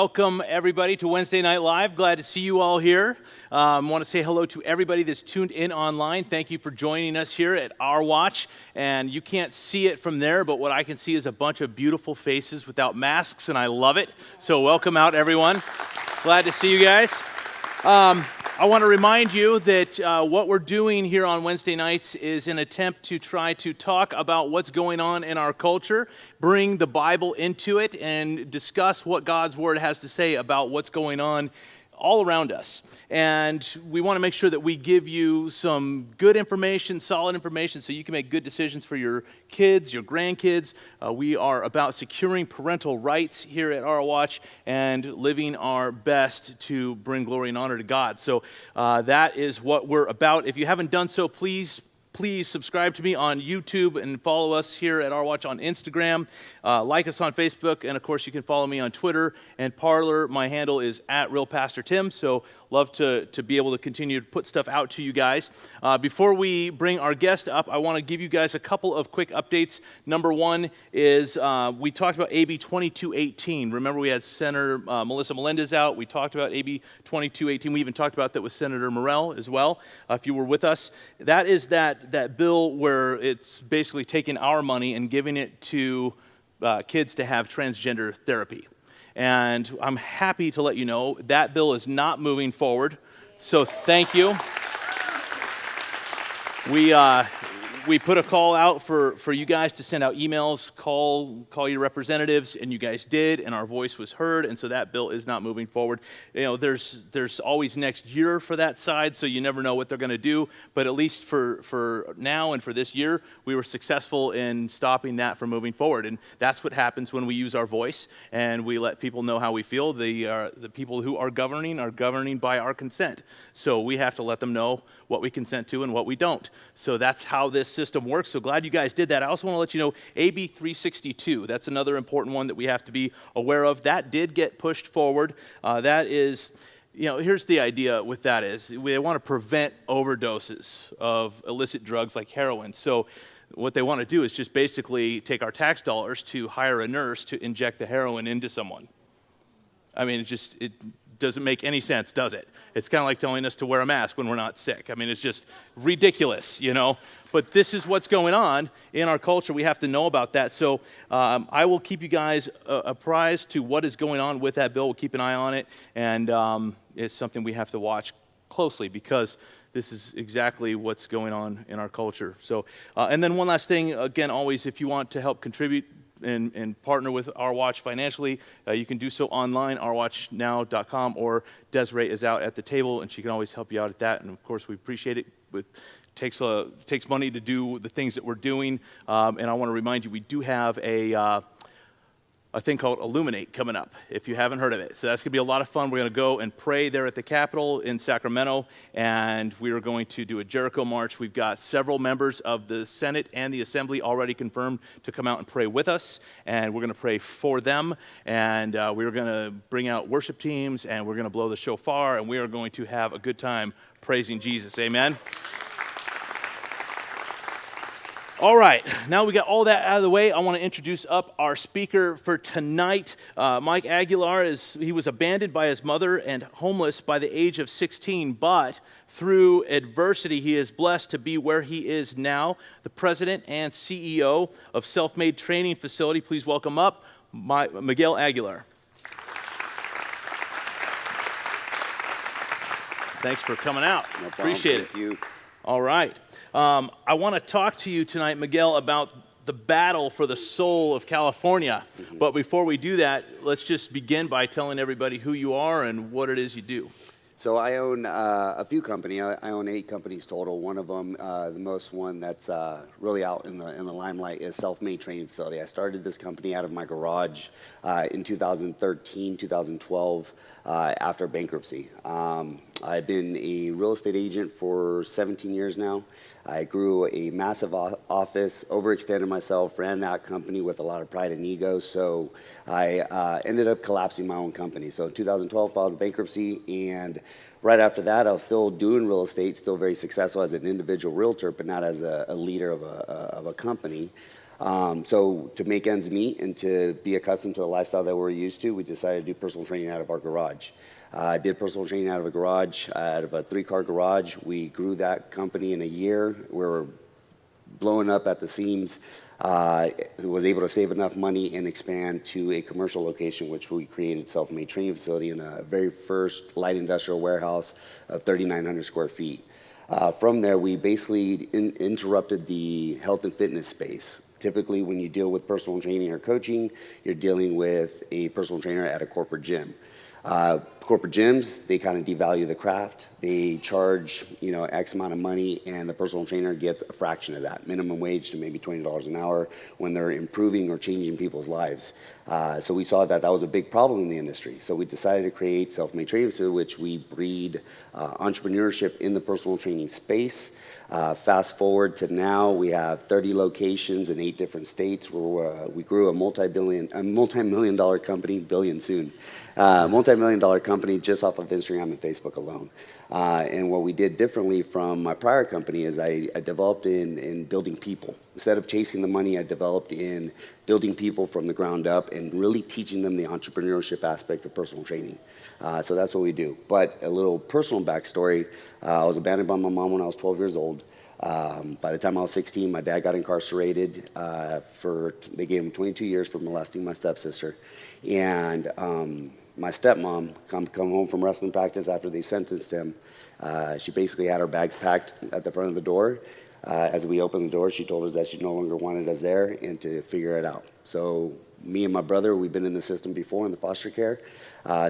welcome everybody to Wednesday Night Live. Glad to see you all here. I want to say hello to everybody that's tuned in online. Thank you for joining us here at Our Watch. And you can't see it from there, but what I can see is a bunch of beautiful faces without masks, and I love it. So welcome out, everyone. Glad to see you guys. I want to remind you that what we're doing here on Wednesday nights is an attempt to try to talk about what's going on in our culture, bring the Bible into it, and discuss what God's Word has to say about what's going on all around us. And we want to make sure that we give you some good information, solid information, so you can make good decisions for your kids, your grandkids. We are about securing parental rights here at Our Watch and living our best to bring glory and honor to God. So that is what we're about. If you haven't done so, please subscribe to me on YouTube and follow us here at Our Watch on Instagram. Like us on Facebook, and of course you can follow me on Twitter and Parler. My handle is @RealPastorTim, so love to be able to continue to put stuff out to you guys. Before we bring our guest up, I want to give you guys a couple of quick updates. Number one is we talked about AB 2218. Remember we had Senator Melissa Melendez out. We talked about AB 2218. We even talked about that with Senator Morrell as well, if you were with us. That is that bill where it's basically taking our money and giving it to kids to have transgender therapy. And I'm happy to let you know that bill is not moving forward. So thank you. We put a call out for you guys to send out emails, call your representatives, and you guys did, and our voice was heard, and so that bill is not moving forward. You know, there's always next year for that side, so you never know what they're going to do, but at least for now and for this year, we were successful in stopping that from moving forward, and that's what happens when we use our voice and we let people know how we feel. The people who are governing by our consent, so we have to let them know what we consent to and what we don't. So that's how this system works. So glad you guys did that. I also want to let you know AB 362. That's another important one that we have to be aware of. That did get pushed forward. That is, here's the idea with that is we want to prevent overdoses of illicit drugs like heroin. So what they want to do is just basically take our tax dollars to hire a nurse to inject the heroin into someone. I mean, it doesn't make any sense, does it? It's kind of like telling us to wear a mask when we're not sick. I mean, it's just ridiculous, But this is what's going on in our culture. We have to know about that. So I will keep you guys apprised to what is going on with that bill. We'll keep an eye on it. And it's something we have to watch closely because this is exactly what's going on in our culture. So, and then one last thing, again, always, if you want to help contribute and partner with Our Watch financially, you can do so online, ourwatchnow.com, or Desiree is out at the table, and she can always help you out at that. And of course, we appreciate it. It takes money to do the things that we're doing. And I want to remind you, we do have a thing called Illuminate coming up, if you haven't heard of it. So that's going to be a lot of fun. We're going to go and pray there at the Capitol in Sacramento, and we are going to do a Jericho March. We've got several members of the Senate and the Assembly already confirmed to come out and pray with us, and we're going to pray for them, and we're going to bring out worship teams, and we're going to blow the shofar, and we are going to have a good time praising Jesus. Amen? All right, now we got all that out of the way. I want to introduce up our speaker for tonight. Mike Aguilar he was abandoned by his mother and homeless by the age of 16, but through adversity, he is blessed to be where he is now, the president and CEO of Self-Made Training Facility. Please welcome up Miguel Aguilar. Thanks for coming out. No problem. Appreciate it. Thank you. All right. I want to talk to you tonight, Miguel, about the battle for the soul of California. Mm-hmm. But before we do that, let's just begin by telling everybody who you are and what it is you do. So I own a few companies. I own 8 companies total. One of them, the most one that's really out in the limelight, is Self-Made Training Facility. I started this company out of my garage in 2013, 2012, after bankruptcy. I've been a real estate agent for 17 years now. I grew a massive office, overextended myself, ran that company with a lot of pride and ego, so I ended up collapsing my own company. So in 2012, filed bankruptcy, and right after that, I was still doing real estate, still very successful as an individual realtor, but not as a leader of a company. So to make ends meet and to be accustomed to the lifestyle that we're used to, we decided to do personal training out of our garage. I did personal training out of a garage, out of a 3-car garage. We grew that company in a year. We were blowing up at the seams. Was able to save enough money and expand to a commercial location, which we created self-made training facility in a very first light industrial warehouse of 3,900 square feet. From there, we basically interrupted the health and fitness space. Typically, when you deal with personal training or coaching, you're dealing with a personal trainer at a corporate gym. Corporate gyms, they kind of devalue the craft. They charge, X amount of money, and the personal trainer gets a fraction of that, minimum wage to maybe $20 an hour when they're improving or changing people's lives. So we saw that was a big problem in the industry. So we decided to create Self-Made Training Facility, which we breed entrepreneurship in the personal training space. Fast forward to now, we have 30 locations in 8 different states where we grew a multi-million dollar company, billion soon, multi-million dollar company just off of Instagram and Facebook alone. And what we did differently from my prior company is I developed in building people. Instead of chasing the money, I developed in building people from the ground up and really teaching them the entrepreneurship aspect of personal training. So that's what we do. But a little personal backstory, I was abandoned by my mom when I was 12 years old. By the time I was 16, my dad got incarcerated they gave him 22 years for molesting my stepsister. And my stepmom come home from wrestling practice after they sentenced him. She basically had her bags packed at the front of the door. As we opened the door, she told us that she no longer wanted us there and to figure it out. So me and my brother, we've been in the system before in the foster care.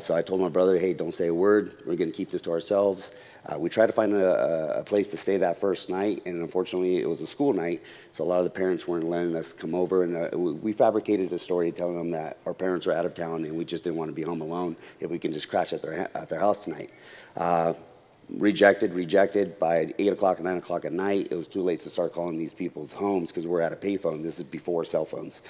So I told my brother, hey, don't say a word. We're going to keep this to ourselves. We tried to find a place to stay that first night, and unfortunately it was a school night, so a lot of the parents weren't letting us come over, and we fabricated a story telling them that our parents were out of town and we just didn't want to be home alone if we can just crash at their house tonight. Rejected by 8 o'clock and 9 o'clock at night. It was too late to start calling these people's homes because we're at a payphone. This is before cell phones.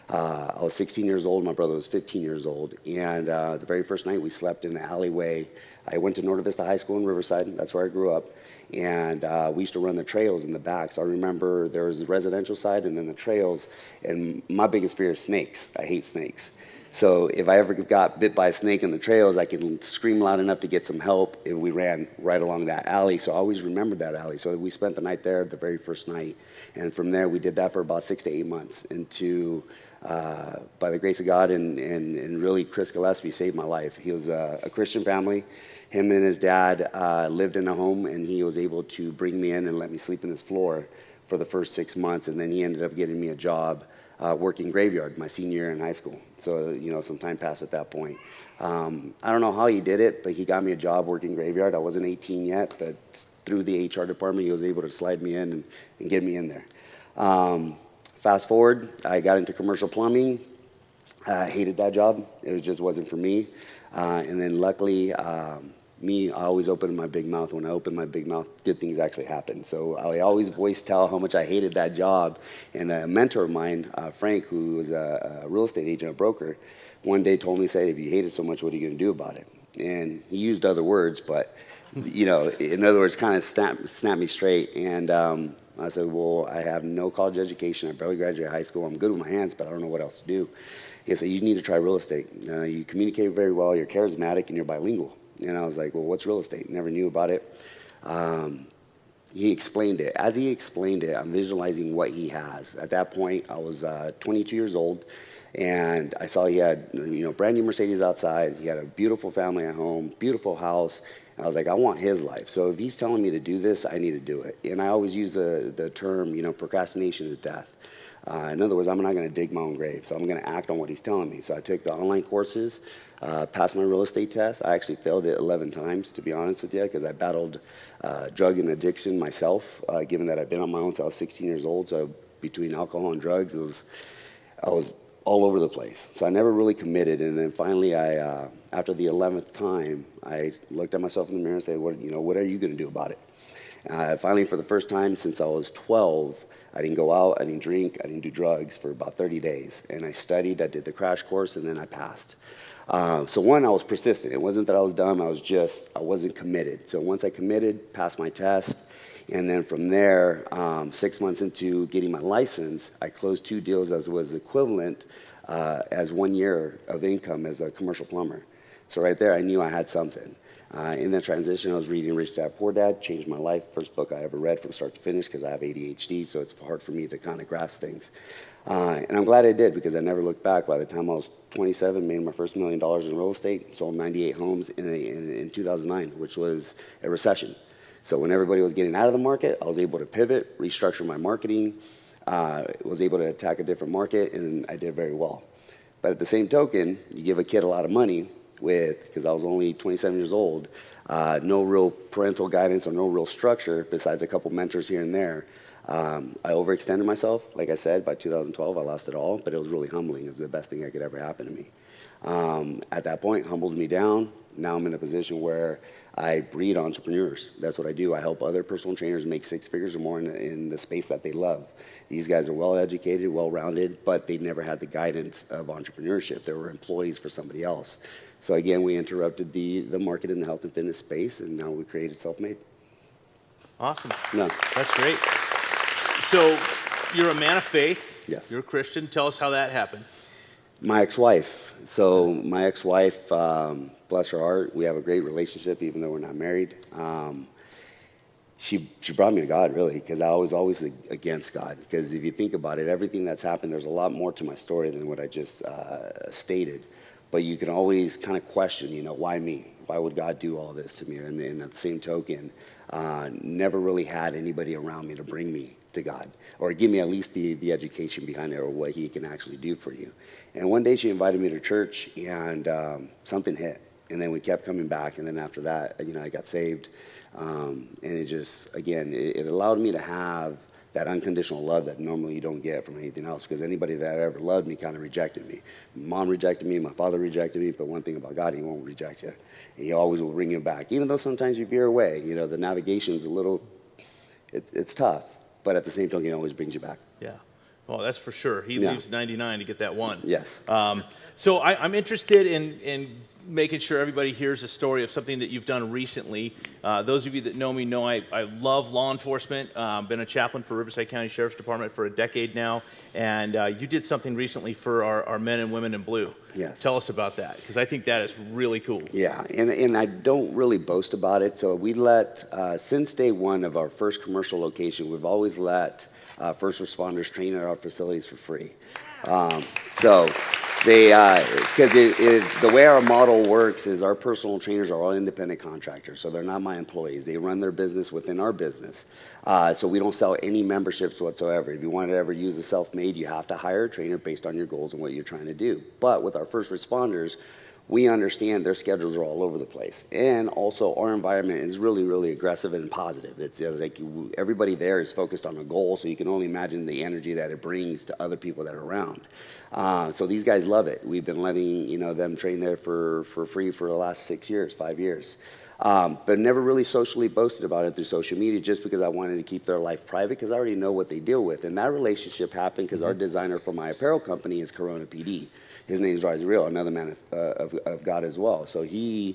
I was 16 years old, my brother was 15 years old, and the very first night we slept in the alleyway. I went to Norte Vista High School in Riverside, that's where I grew up, and we used to run the trails in the back. So I remember there was the residential side and then the trails, and my biggest fear is snakes. I hate snakes. So if I ever got bit by a snake in the trails, I could scream loud enough to get some help if we ran right along that alley. So I always remembered that alley. So we spent the night there the very first night, and from there we did that for about 6 to 8 months by the grace of God and really Chris Gillespie saved my life. He was a Christian family. Him and his dad lived in a home, and he was able to bring me in and let me sleep in his floor for the first 6 months, and then he ended up getting me a job working graveyard my senior year in high school. So, some time passed at that point. I don't know how he did it, but he got me a job working graveyard. I wasn't 18 yet, but through the HR department, he was able to slide me in and get me in there. Fast forward, I got into commercial plumbing. I hated that job. It just wasn't for me. And then luckily, I always open my big mouth. When I open my big mouth, good things actually happen. So I always voice tell how much I hated that job. And a mentor of mine, Frank, who was a real estate agent, a broker, one day told me, said, if you hate it so much, what are you going to do about it? And he used other words, but, in other words, kind of snapped me straight. And I said, well, I have no college education. I barely graduated high school. I'm good with my hands, but I don't know what else to do. He said, you need to try real estate. You communicate very well, you're charismatic, and you're bilingual. And I was like, well, what's real estate? Never knew about it. He explained it. As he explained it, I'm visualizing what he has. At that point, I was 22 years old, and I saw he had brand new Mercedes outside. He had a beautiful family at home, beautiful house. I was like, I want his life. So if he's telling me to do this, I need to do it. And I always use the term, procrastination is death. In other words, I'm not going to dig my own grave. So I'm going to act on what he's telling me. So I took the online courses, passed my real estate test. I actually failed it 11 times, to be honest with you, because I battled drug and addiction myself, given that I've been on my own since I was 16 years old. So between alcohol and drugs, I was all over the place. So I never really committed. And then finally, after the 11th time, I looked at myself in the mirror and said, what are you going to do about it? Finally, for the first time since I was 12, I didn't go out, I didn't drink, I didn't do drugs for about 30 days. And I studied, I did the crash course, and then I passed. So one, I was persistent. It wasn't that I was dumb, I wasn't committed. So once I committed, passed my test, And then from there, 6 months into getting my license, I closed 2 deals as was equivalent as 1 year of income as a commercial plumber. So right there, I knew I had something. In that transition, I was reading Rich Dad, Poor Dad, changed my life. First book I ever read from start to finish because I have ADHD, so it's hard for me to kind of grasp things. And I'm glad I did because I never looked back. By the time I was 27, made my first $1 million in real estate, sold 98 homes in 2009, which was a recession. So when everybody was getting out of the market, I was able to pivot, restructure my marketing, was able to attack a different market, and I did very well. But at the same token, you give a kid a lot of money because I was only 27 years old, no real parental guidance or no real structure besides a couple mentors here and there. I overextended myself. Like I said, by 2012, I lost it all, but it was really humbling. It was the best thing that could ever happen to me. At that point, humbled me down. Now I'm in a position where I breed entrepreneurs. That's what I do. I help other personal trainers make 6 figures or more in the space that they love. These guys are well-educated, well-rounded, but they never had the guidance of entrepreneurship. They were employees for somebody else. So again, we interrupted the market in the health and fitness space, and now we created Self-Made. Awesome. No. That's great. So you're a man of faith. Yes. You're a Christian. Tell us how that happened. My ex-wife. So my ex-wife, bless her heart, we have a great relationship even though we're not married. She brought me to God, really, because I was always against God. Because if you think about it, everything that's happened, there's a lot more to my story than what I just stated. But you can always kind of question, why me? Why would God do all this to me? And at the same token, never really had anybody around me to bring me to God or give me at least the education behind it or what he can actually do for you. And one day she invited me to church and something hit. And then we kept coming back. And then after that, I got saved. And it just, again, it allowed me to have that unconditional love that normally you don't get from anything else, because anybody that ever loved me kind of rejected me. My mom rejected me, my father rejected me, but one thing about God, he won't reject you. He always will bring you back, even though sometimes you veer away. The navigation's a little, it's tough, but at the same time, he always brings you back. Yeah. Well, that's for sure. He leaves 99 to get that one. Yes. So I'm interested in making sure everybody hears a story of something that you've done recently. Those of you that know me know I love law enforcement. Been a chaplain for Riverside County Sheriff's Department for a decade now. And you did something recently for our men and women in blue. Yes. Tell us about that, because I think that is really cool. Yeah, and I don't really boast about it. So we since day one of our first commercial location, we've always let first responders train at our facilities for free. So it's because the way our model works is our personal trainers are all independent contractors, so they're not my employees. They run their business within our business. So we don't sell any memberships whatsoever. If you want to ever use a Self-Made, you have to hire a trainer based on your goals and what you're trying to do. But with our first responders, we understand their schedules are all over the place. And also our environment is really, really aggressive and positive. It's like everybody there is focused on a goal, so you can only imagine the energy that it brings to other people that are around. So these guys love it. We've been letting them train there for free for the last 5 years. But never really socially boasted about it through social media, just because I wanted to keep their life private, because I already know what they deal with. And that relationship happened because our designer for my apparel company is Corona PD. His name is Rise Real, another man of God as well. So hearing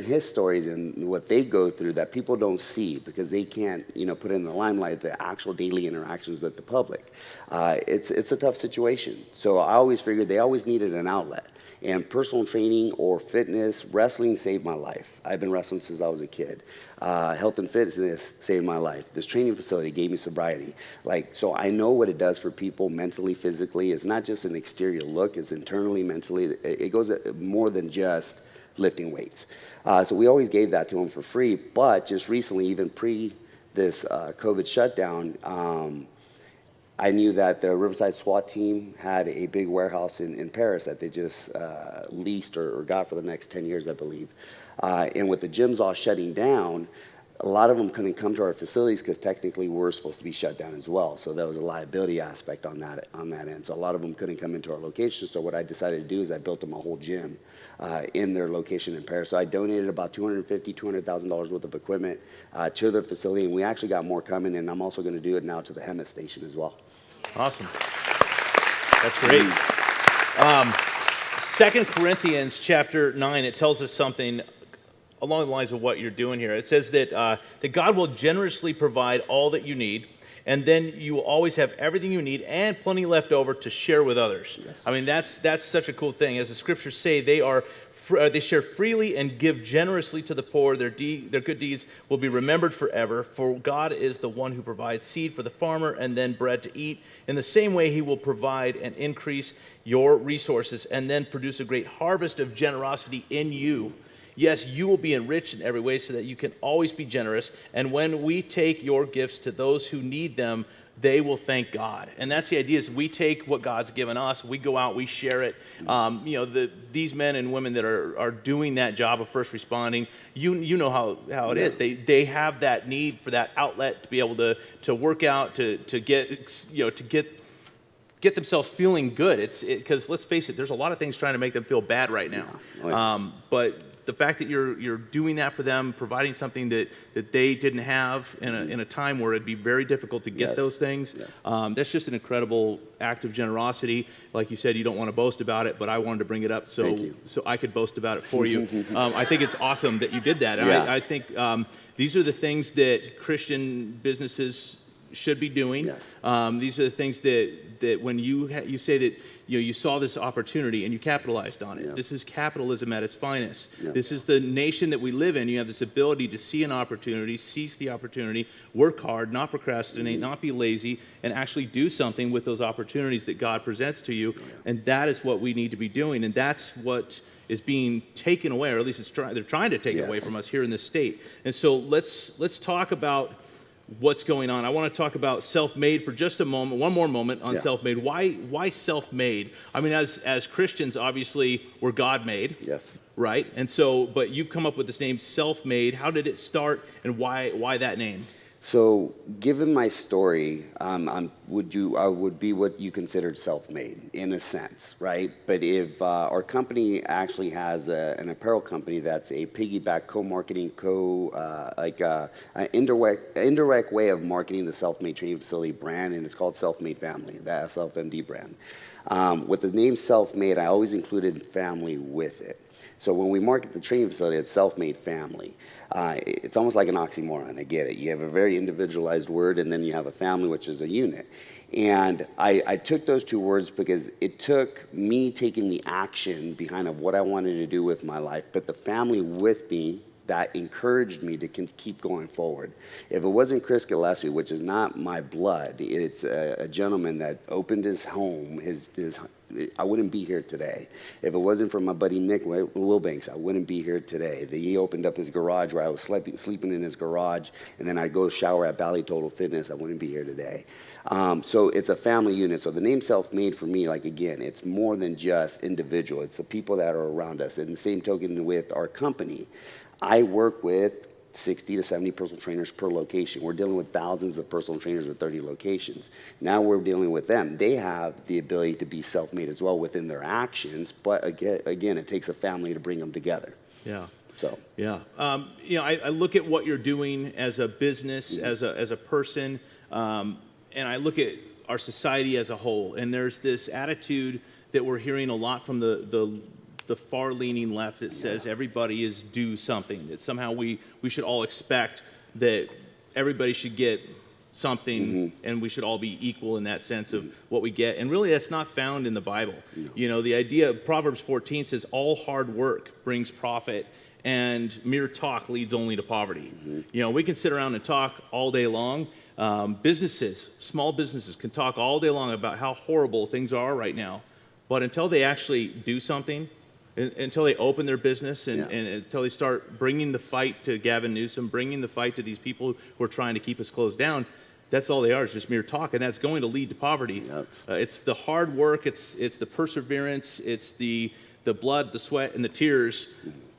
his stories and what they go through that people don't see because they can't, put in the limelight the actual daily interactions with the public. It's a tough situation. So I always figured they always needed an outlet. And personal training or fitness, wrestling saved my life. I've been wrestling since I was a kid. Health and fitness saved my life. This training facility gave me sobriety. So I know what it does for people mentally, physically. It's not just an exterior look, it's internally, mentally. It goes more than just lifting weights. So we always gave that to them for free, but just recently, even pre this COVID shutdown, I knew that the Riverside SWAT team had a big warehouse in Paris that they just leased or got for the next 10 years, I believe. And with the gyms all shutting down, a lot of them couldn't come to our facilities because technically we're supposed to be shut down as well. So there was a liability aspect on that end. So a lot of them couldn't come into our location. So what I decided to do is I built them a whole gym in their location in Paris. So I donated about $250,000, $200,000 worth of equipment to their facility, and we actually got more coming, and I'm also going to do it now to the Hemet station as well. Awesome. That's great. 2 Corinthians chapter 9, it tells us something along the lines of what you're doing here. It says that that God will generously provide all that you need, and then you will always have everything you need and plenty left over to share with others. Yes. I mean, that's such a cool thing. As the scriptures say, they share freely and give generously to the poor. Their good deeds will be remembered forever, for God is the one who provides seed for the farmer and then bread to eat. In the same way, he will provide and increase your resources and then produce a great harvest of generosity in you. Yes, you will be enriched in every way so that you can always be generous. And when we take your gifts to those who need them, they will thank God. And that's the idea, is we take what God's given us, we go out, we share it. These men and women that are doing that job of first responding, you know how it is. They have that need for that outlet to be able to work out, to get themselves feeling good. Because let's face it, there's a lot of things trying to make them feel bad right now. Yeah. But the fact that you're doing that for them, providing something that they didn't have in a time where it'd be very difficult to get those things, that's just an incredible act of generosity. Like you said, you don't want to boast about it, but I wanted to bring it up so I could boast about it for you. I think it's awesome that you did that. And I think these are the things that Christian businesses should be doing. Yes. These are the things that when you say that you saw this opportunity and you capitalized on it. Yeah. This is capitalism at its finest. Yeah. This is the nation that we live in. You have this ability to see an opportunity, seize the opportunity, work hard, not procrastinate, not be lazy, and actually do something with those opportunities that God presents to you. Yeah. And that is what we need to be doing. And that's what is being taken away, or at least they're trying to take it away from us here in this state. And so let's talk about what's going on. I want to talk about self-made for just a moment, one more moment on self-made. Why self-made? I mean, as Christians, obviously, we're God-made. Yes. Right? And so, but you've come up with this name, self-made. How did it start, and why that name? So, given my story, I would be what you considered self-made in a sense, right? But if our company actually has an apparel company that's a piggyback co-marketing, an indirect way of marketing the Self-Made Training Facility brand, and it's called Self-Made Family, that SLFMD brand. With the name Self-Made, I always included family with it. So when we market the training facility, it's self-made family. It's almost like an oxymoron. I get it. You have a very individualized word, and then you have a family, which is a unit. And I took those two words because it took me taking the action behind of what I wanted to do with my life, but the family with me that encouraged me to keep going forward. If it wasn't Chris Gillespie, which is not my blood, it's a gentleman that opened his home, I wouldn't be here today. If it wasn't for my buddy Nick Wilbanks, I wouldn't be here today. He opened up his garage where I was sleeping in his garage, and then I'd go shower at Bally Total Fitness. I wouldn't be here today. So it's a family unit. So the name Self-Made for me, like again, it's more than just individual. It's the people that are around us. And the same token with our company, I work with 60 to 70 personal trainers per location. We're dealing with thousands of personal trainers with 30 locations. Now we're dealing with them. They have the ability to be self-made as well within their actions, but again, it takes a family to bring them together. Yeah. So. Yeah. I look at what you're doing as a business, as a person, and I look at our society as a whole, and there's this attitude that we're hearing a lot from the far-leaning left that says everybody is due something, that somehow we should all expect that everybody should get something, and we should all be equal in that sense of what we get. And really, that's not found in the Bible. No. The idea of Proverbs 14 says, all hard work brings profit, and mere talk leads only to poverty. We can sit around and talk all day long. Small businesses can talk all day long about how horrible things are right now, but until they actually do something, until they open their business and until they start bringing the fight to Gavin Newsom, bringing the fight to these people who are trying to keep us closed down, that's all they are, is just mere talk, and that's going to lead to poverty. It's the hard work, it's the perseverance, it's the blood, the sweat, and the tears,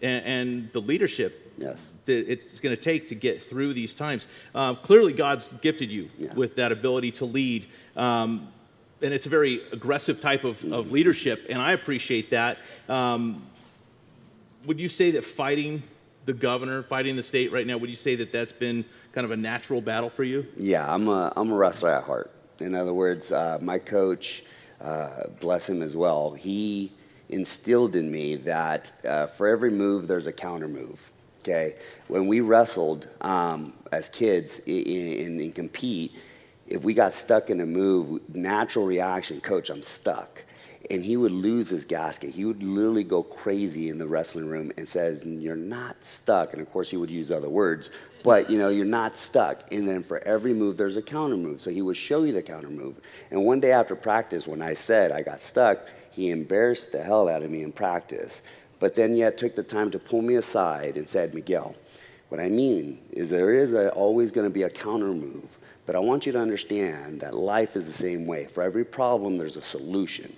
and the leadership that it's going to take to get through these times. Clearly, God's gifted you with that ability to lead. And it's a very aggressive type of leadership, and I appreciate that. Would you say that fighting the governor, fighting the state right now, would you say that that's been kind of a natural battle for you? Yeah, I'm a wrestler at heart. In other words, my coach, bless him as well, he instilled in me that for every move, there's a counter move. okay? When we wrestled as kids and compete, if we got stuck in a move, natural reaction, coach, I'm stuck. And he would lose his gasket. He would literally go crazy in the wrestling room and says, you're not stuck. And of course he would use other words, but you're not stuck. And then for every move, there's a counter move. So he would show you the counter move. And one day after practice, when I said I got stuck, he embarrassed the hell out of me in practice, but then yet took the time to pull me aside and said, Miguel, what I mean is there is always going to be a counter move, but I want you to understand that life is the same way. For every problem, there's a solution.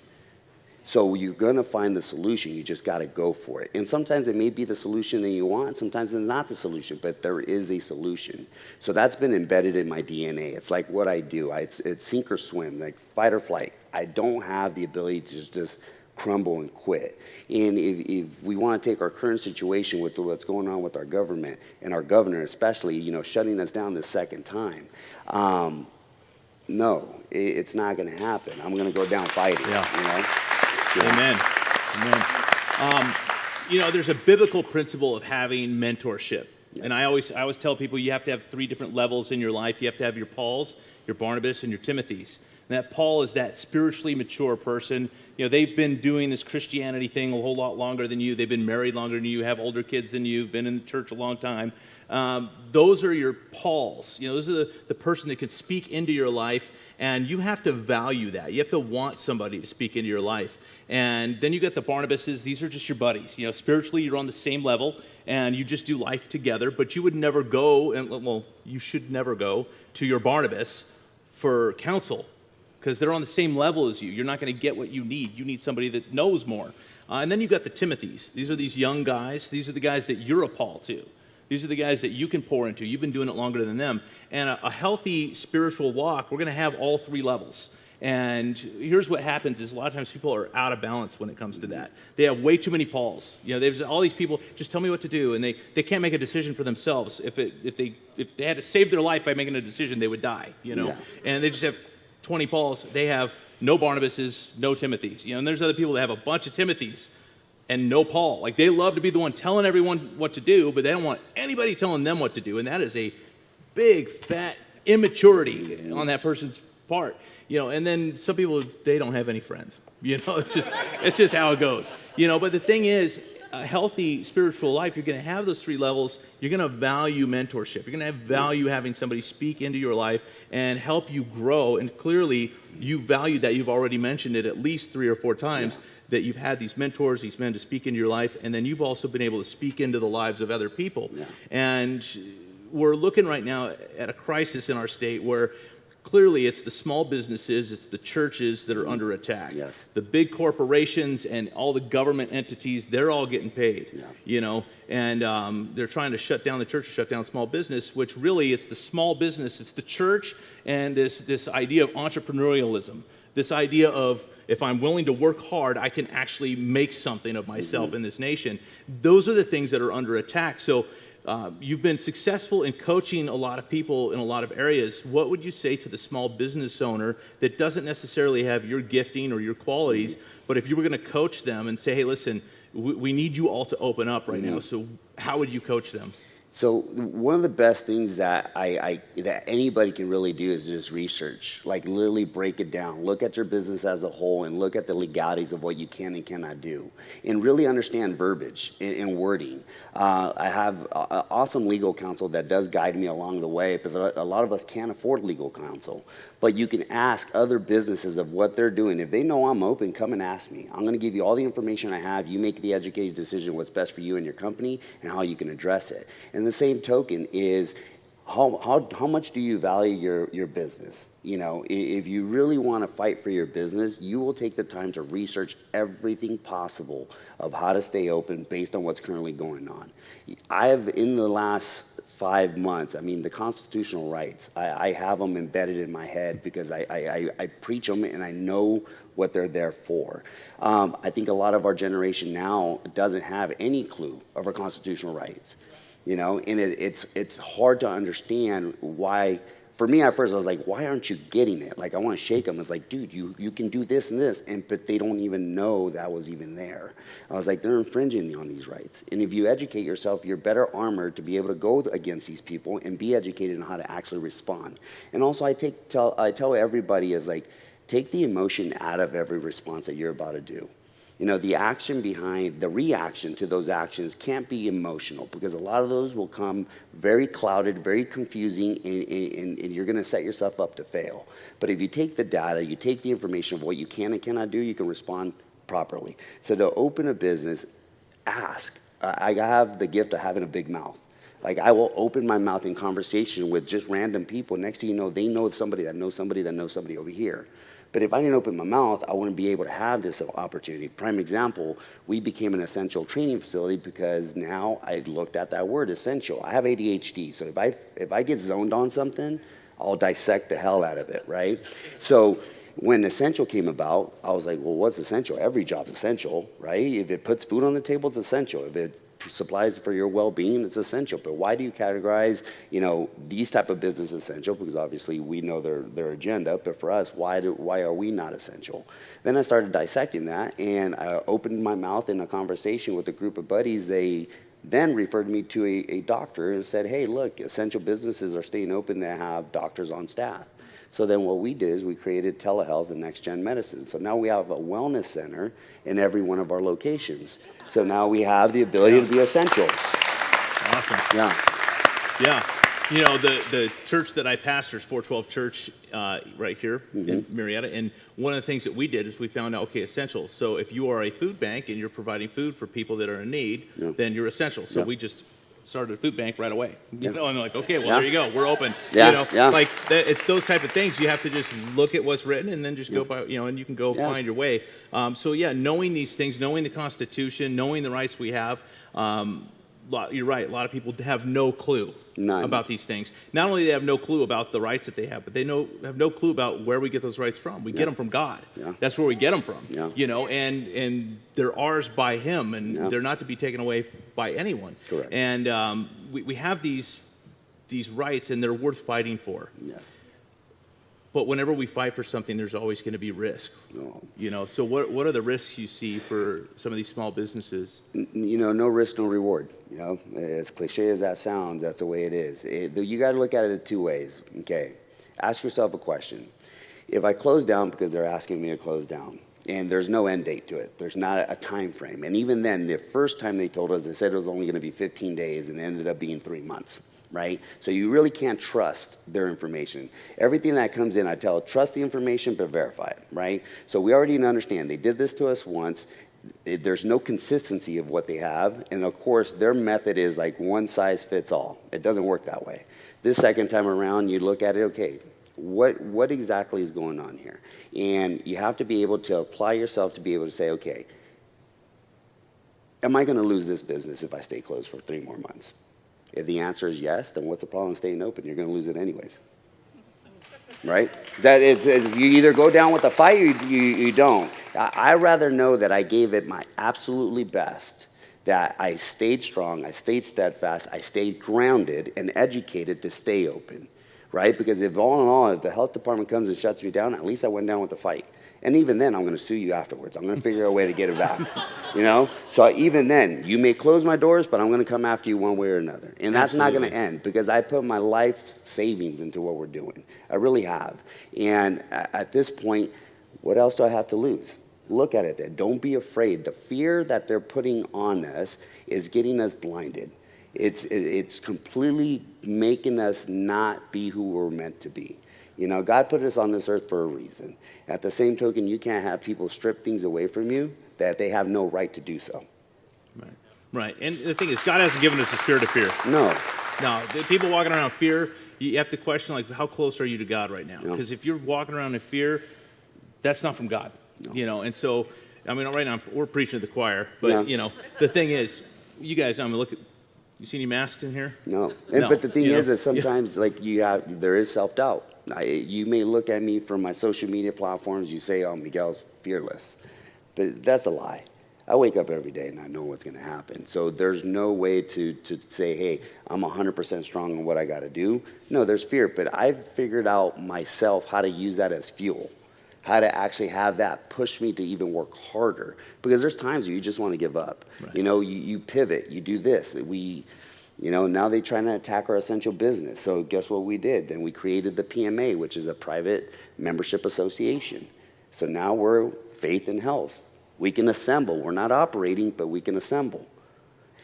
So you're going to find the solution. You just got to go for it. And sometimes it may be the solution that you want. Sometimes it's not the solution, but there is a solution. So that's been embedded in my DNA. It's like what I do. It's sink or swim, like fight or flight. I don't have the ability to just crumble and quit. And if we want to take our current situation with what's going on with our government and our governor especially, shutting us down the second time, no, it's not going to happen. I'm going to go down fighting, Yeah. Amen. There's a biblical principle of having mentorship. Yes. And I always tell people you have to have 3 different levels in your life. You have to have your Pauls, your Barnabas, and your Timothys. And that Paul is that spiritually mature person. They've been doing this Christianity thing a whole lot longer than you. They've been married longer than you, have older kids than you, been in the church a long time. Those are your Pauls. Those are the person that can speak into your life, and you have to value that. You have to want somebody to speak into your life. And then you got the Barnabases. These are just your buddies. Spiritually, you're on the same level, and you just do life together. But you would never go, you should never go to your Barnabas for counsel, because they're on the same level as you. You're not going to get what you need. You need somebody that knows more. And then you've got the Timothys. These are these young guys. These are the guys that you're a Paul to. These are the guys that you can pour into. You've been doing it longer than them. And a healthy spiritual walk, we're going to have all 3 levels. And here's what happens is a lot of times people are out of balance when it comes to that. They have way too many Pauls. There's all these people, just tell me what to do, and they can't make a decision for themselves. If they had to save their life by making a decision, they would die, Yeah. And they just have 20 Pauls. They have no Barnabases, no Timothys. And there's other people that have a bunch of Timothys and no Paul. Like, they love to be the one telling everyone what to do, but they don't want anybody telling them what to do. And that is a big, fat immaturity on that person's part. And then some people, they don't have any friends. It's just how it goes. But the thing is, a healthy spiritual life, you're going to have those 3 levels. You're going to value mentorship. You're going to have value having somebody speak into your life and help you grow. And clearly, you value that. You've already mentioned it at least 3 or 4 times, that you've had these mentors, these men to speak into your life, and then you've also been able to speak into the lives of other people. Yeah. And we're looking right now at a crisis in our state where clearly it's the small businesses, it's the churches that are under attack. Yes. The big corporations and all the government entities, they're all getting paid, and they're trying to shut down the church, shut down small business, which really it's the small business, it's the church, and this idea of entrepreneurialism, this idea of if I'm willing to work hard, I can actually make something of myself in this nation. Those are the things that are under attack. So you've been successful in coaching a lot of people in a lot of areas. What would you say to the small business owner that doesn't necessarily have your gifting or your qualities, but if you were going to coach them and say, hey, listen, we need you all to open up right now, so how would you coach them? So one of the best things that that anybody can really do is just research, like literally break it down. Look at your business as a whole and look at the legalities of what you can and cannot do, and really understand verbiage and wording. I have an awesome legal counsel that does guide me along the way, because a lot of us can't afford legal counsel. But you can ask other businesses of what they're doing. If they know I'm open, come and ask me. I'm going to give you all the information I have. You make the educated decision what's best for you and your company and how you can address it. And the same token is how much do you value your business? If you really want to fight for your business, you will take the time to research everything possible of how to stay open based on what's currently going on. I have, in the last 5 months, the constitutional rights, I have them embedded in my head because I preach them and I know what they're there for. I think a lot of our generation now doesn't have any clue of our constitutional rights, and it's hard to understand why for me at first, I was like, why aren't you getting it? Like, I want to shake them. It's like, dude, you can do this and this, but they don't even know that was even there. I was like, they're infringing on these rights. And if you educate yourself, you're better armored to be able to go against these people and be educated on how to actually respond. And also, I tell everybody is like, take the emotion out of every response that you're about to do. You know, the action behind, the reaction to those actions can't be emotional, because a lot of those will come very clouded, very confusing, and you're going to set yourself up to fail. But if you take the data, you take the information of what you can and cannot do, you can respond properly. So to open a business, ask. I have the gift of having a big mouth. Like, I will open my mouth in conversation with just random people. Next thing you know, they know somebody that knows somebody that knows somebody over here. But if I didn't open my mouth, I wouldn't be able to have this opportunity. Prime example, we became an essential training facility because now I looked at that word, essential. I have ADHD, so if I get zoned on something, I'll dissect the hell out of it, right? So when essential came about, I was like, well, what's essential? Every job's essential, right? If it puts food on the table, it's essential. If it supplies for your well-being, it's essential. But why do you categorize, these type of business essential? Because obviously we know their agenda, but for us, why are we not essential? Then I started dissecting that, and I opened my mouth in a conversation with a group of buddies. They then referred me to a doctor and said, hey, look, essential businesses are staying open that have doctors on staff. So then what we did is we created telehealth and next-gen medicine. So now we have a wellness center in every one of our locations. So now we have the ability to be essential. Awesome. Yeah. Yeah. The church that I pastor is 412 Church right here in Marietta. And one of the things that we did is we found out, okay, essential. So if you are a food bank and you're providing food for people that are in need, then you're essential. So we just started a food bank right away. And like, okay, well, there you go. We're open. Like it's those type of things. You have to just look at what's written and then just go by, and you can go find your way. So knowing these things, knowing the Constitution, knowing the rights we have, you're right. A lot of people have no clue about these things. Not only do they have no clue about the rights that they have, but they have no clue about where we get those rights from. We get them from God. That's where we get them from. And they're ours by Him, and they're not to be taken away by anyone. Correct. And we have these rights, and they're worth fighting for. Yes. But whenever we fight for something, there's always going to be risk. No. So what are the risks you see for some of these small businesses? No risk, no reward. As cliche as that sounds, that's the way it is. You got to look at it in two ways. Okay. Ask yourself a question. If I close down because they're asking me to close down, and there's no end date to it, there's not a time frame. And even then, the first time they told us, they said it was only going to be 15 days, and it ended up being 3 months. Right? So you really can't trust their information. Everything that comes in, I tell, trust the information, but verify it, right? So we already understand. They did this to us once. There's no consistency of what they have. And of course, their method is like one size fits all. It doesn't work that way. This second time around, you look at it, okay, what exactly is going on here? And you have to be able to apply yourself to be able to say, okay, am I going to lose this business if I stay closed for 3 more months? If the answer is yes, then what's the problem staying open? You're going to lose it anyways, right? That you either go down with the fight or you don't. I rather know that I gave it my absolutely best, that I stayed strong, I stayed steadfast, I stayed grounded and educated to stay open, right? Because if all in all, if the health department comes and shuts me down, at least I went down with the fight. And even then, I'm going to sue you afterwards. I'm going to figure out a way to get it back, So even then, you may close my doors, but I'm going to come after you one way or another. And that's not going to end because I put my life savings into what we're doing. I really have. And at this point, what else do I have to lose? Look at it then. Don't be afraid. The fear that they're putting on us is getting us blinded. It's completely making us not be who we're meant to be. God put us on this earth for a reason. At the same token, you can't have people strip things away from you that they have no right to do so. Right. And the thing is, God hasn't given us a spirit of fear. No. The people walking around in fear, you have to question, like, how close are you to God right now? Because if you're walking around in fear, that's not from God. No. And so, right now, we're preaching to the choir. But, the thing is, you guys, look at, you see any masks in here? No. But the thing is that sometimes, there is self-doubt. You may look at me from my social media platforms, you say, oh, Miguel's fearless. But that's a lie. I wake up every day and I know what's going to happen. So there's no way to say, hey, I'm 100% strong in what I got to do. No, there's fear, but I've figured out myself how to use that as fuel, how to actually have that push me to even work harder. Because there's times where you just want to give up. Right. You know, you pivot, you do this. Now they're trying to attack our essential business. So guess what we did? Then we created the PMA, which is a private membership association. So now we're faith and health. We can assemble. We're not operating, but we can assemble.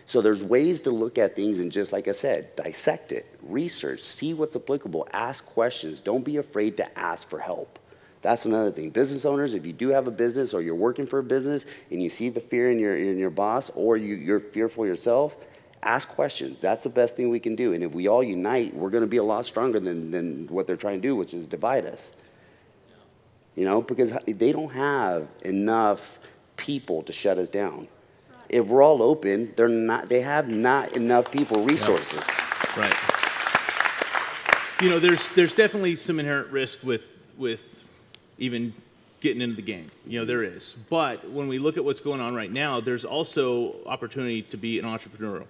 So there's ways to look at things and just like I said, dissect it, research, see what's applicable, ask questions. Don't be afraid to ask for help. That's another thing. Business owners, if you do have a business or you're working for a business and you see the fear in your boss or you're fearful yourself, ask questions. That's the best thing we can do. And if we all unite, we're going to be a lot stronger than what they're trying to do, which is divide us. You know, because they don't have enough people to shut us down. If we're all open, they have not enough people, resources. Right. You know, there's definitely some inherent risk with even getting into the game. You know, there is. But when we look at what's going on right now, there's also opportunity to be an entrepreneurial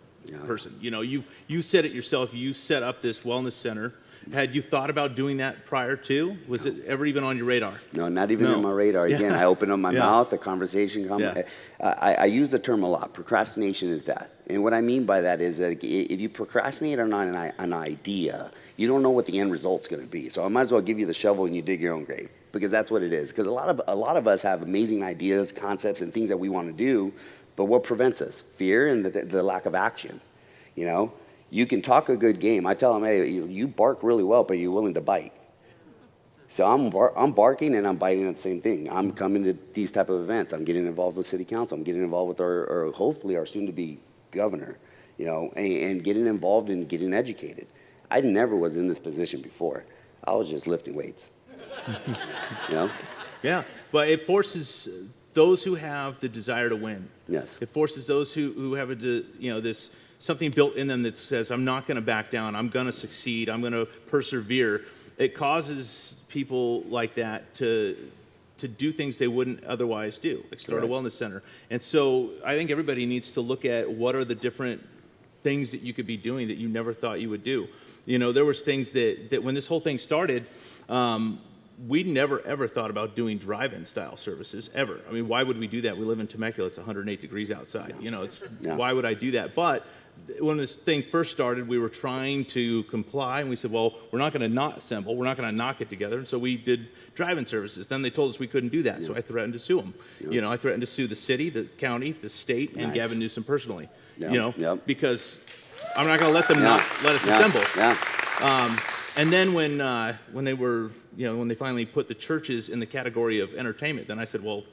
person. You know, you said it yourself. You set up this wellness center. Had you thought about doing that prior to? Was it ever even on your radar? No, not even on my radar. Again, I open up my mouth, the conversation comes. Yeah. I use the term a lot. Procrastination is death. And what I mean by that is that if you procrastinate on an idea, you don't know what the end result's going to be. So I might as well give you the shovel and you dig your own grave, because that's what it is. Because a lot of us have amazing ideas, concepts, and things that we want to do, but what prevents us? Fear and the lack of action. You know, you can talk a good game. I tell them, hey, you bark really well, but you're willing to bite. So I'm barking and I'm biting at the same thing. I'm coming to these type of events. I'm getting involved with city council. I'm getting involved with our hopefully our soon-to-be governor, you know, and getting involved and getting educated. I never was in this position before. I was just lifting weights. You know? Yeah, but it forces those who have the desire to win. Yes. It forces those who have this something built in them that says, I'm not going to back down. I'm going to succeed. I'm going to persevere. It causes people like that to do things they wouldn't otherwise do, like start a wellness center. And so I think everybody needs to look at what are the different things that you could be doing that you never thought you would do. You know, there was things that when this whole thing started, we never, ever thought about doing drive-in style services, ever. I mean, why would we do that? We live in Temecula. It's 108 degrees outside. You know, why would I do that? But when this thing first started, we were trying to comply, and we said, well, we're not going to not assemble. We're not going to not get together. And so we did drive-in services. Then they told us we couldn't do that, so I threatened to sue them. You know, I threatened to sue the city, the county, the state, and Gavin Newsom personally. You know, because I'm not going to let them not let us assemble. And then when they were, you know, when they finally put the churches in the category of entertainment, then I said, well,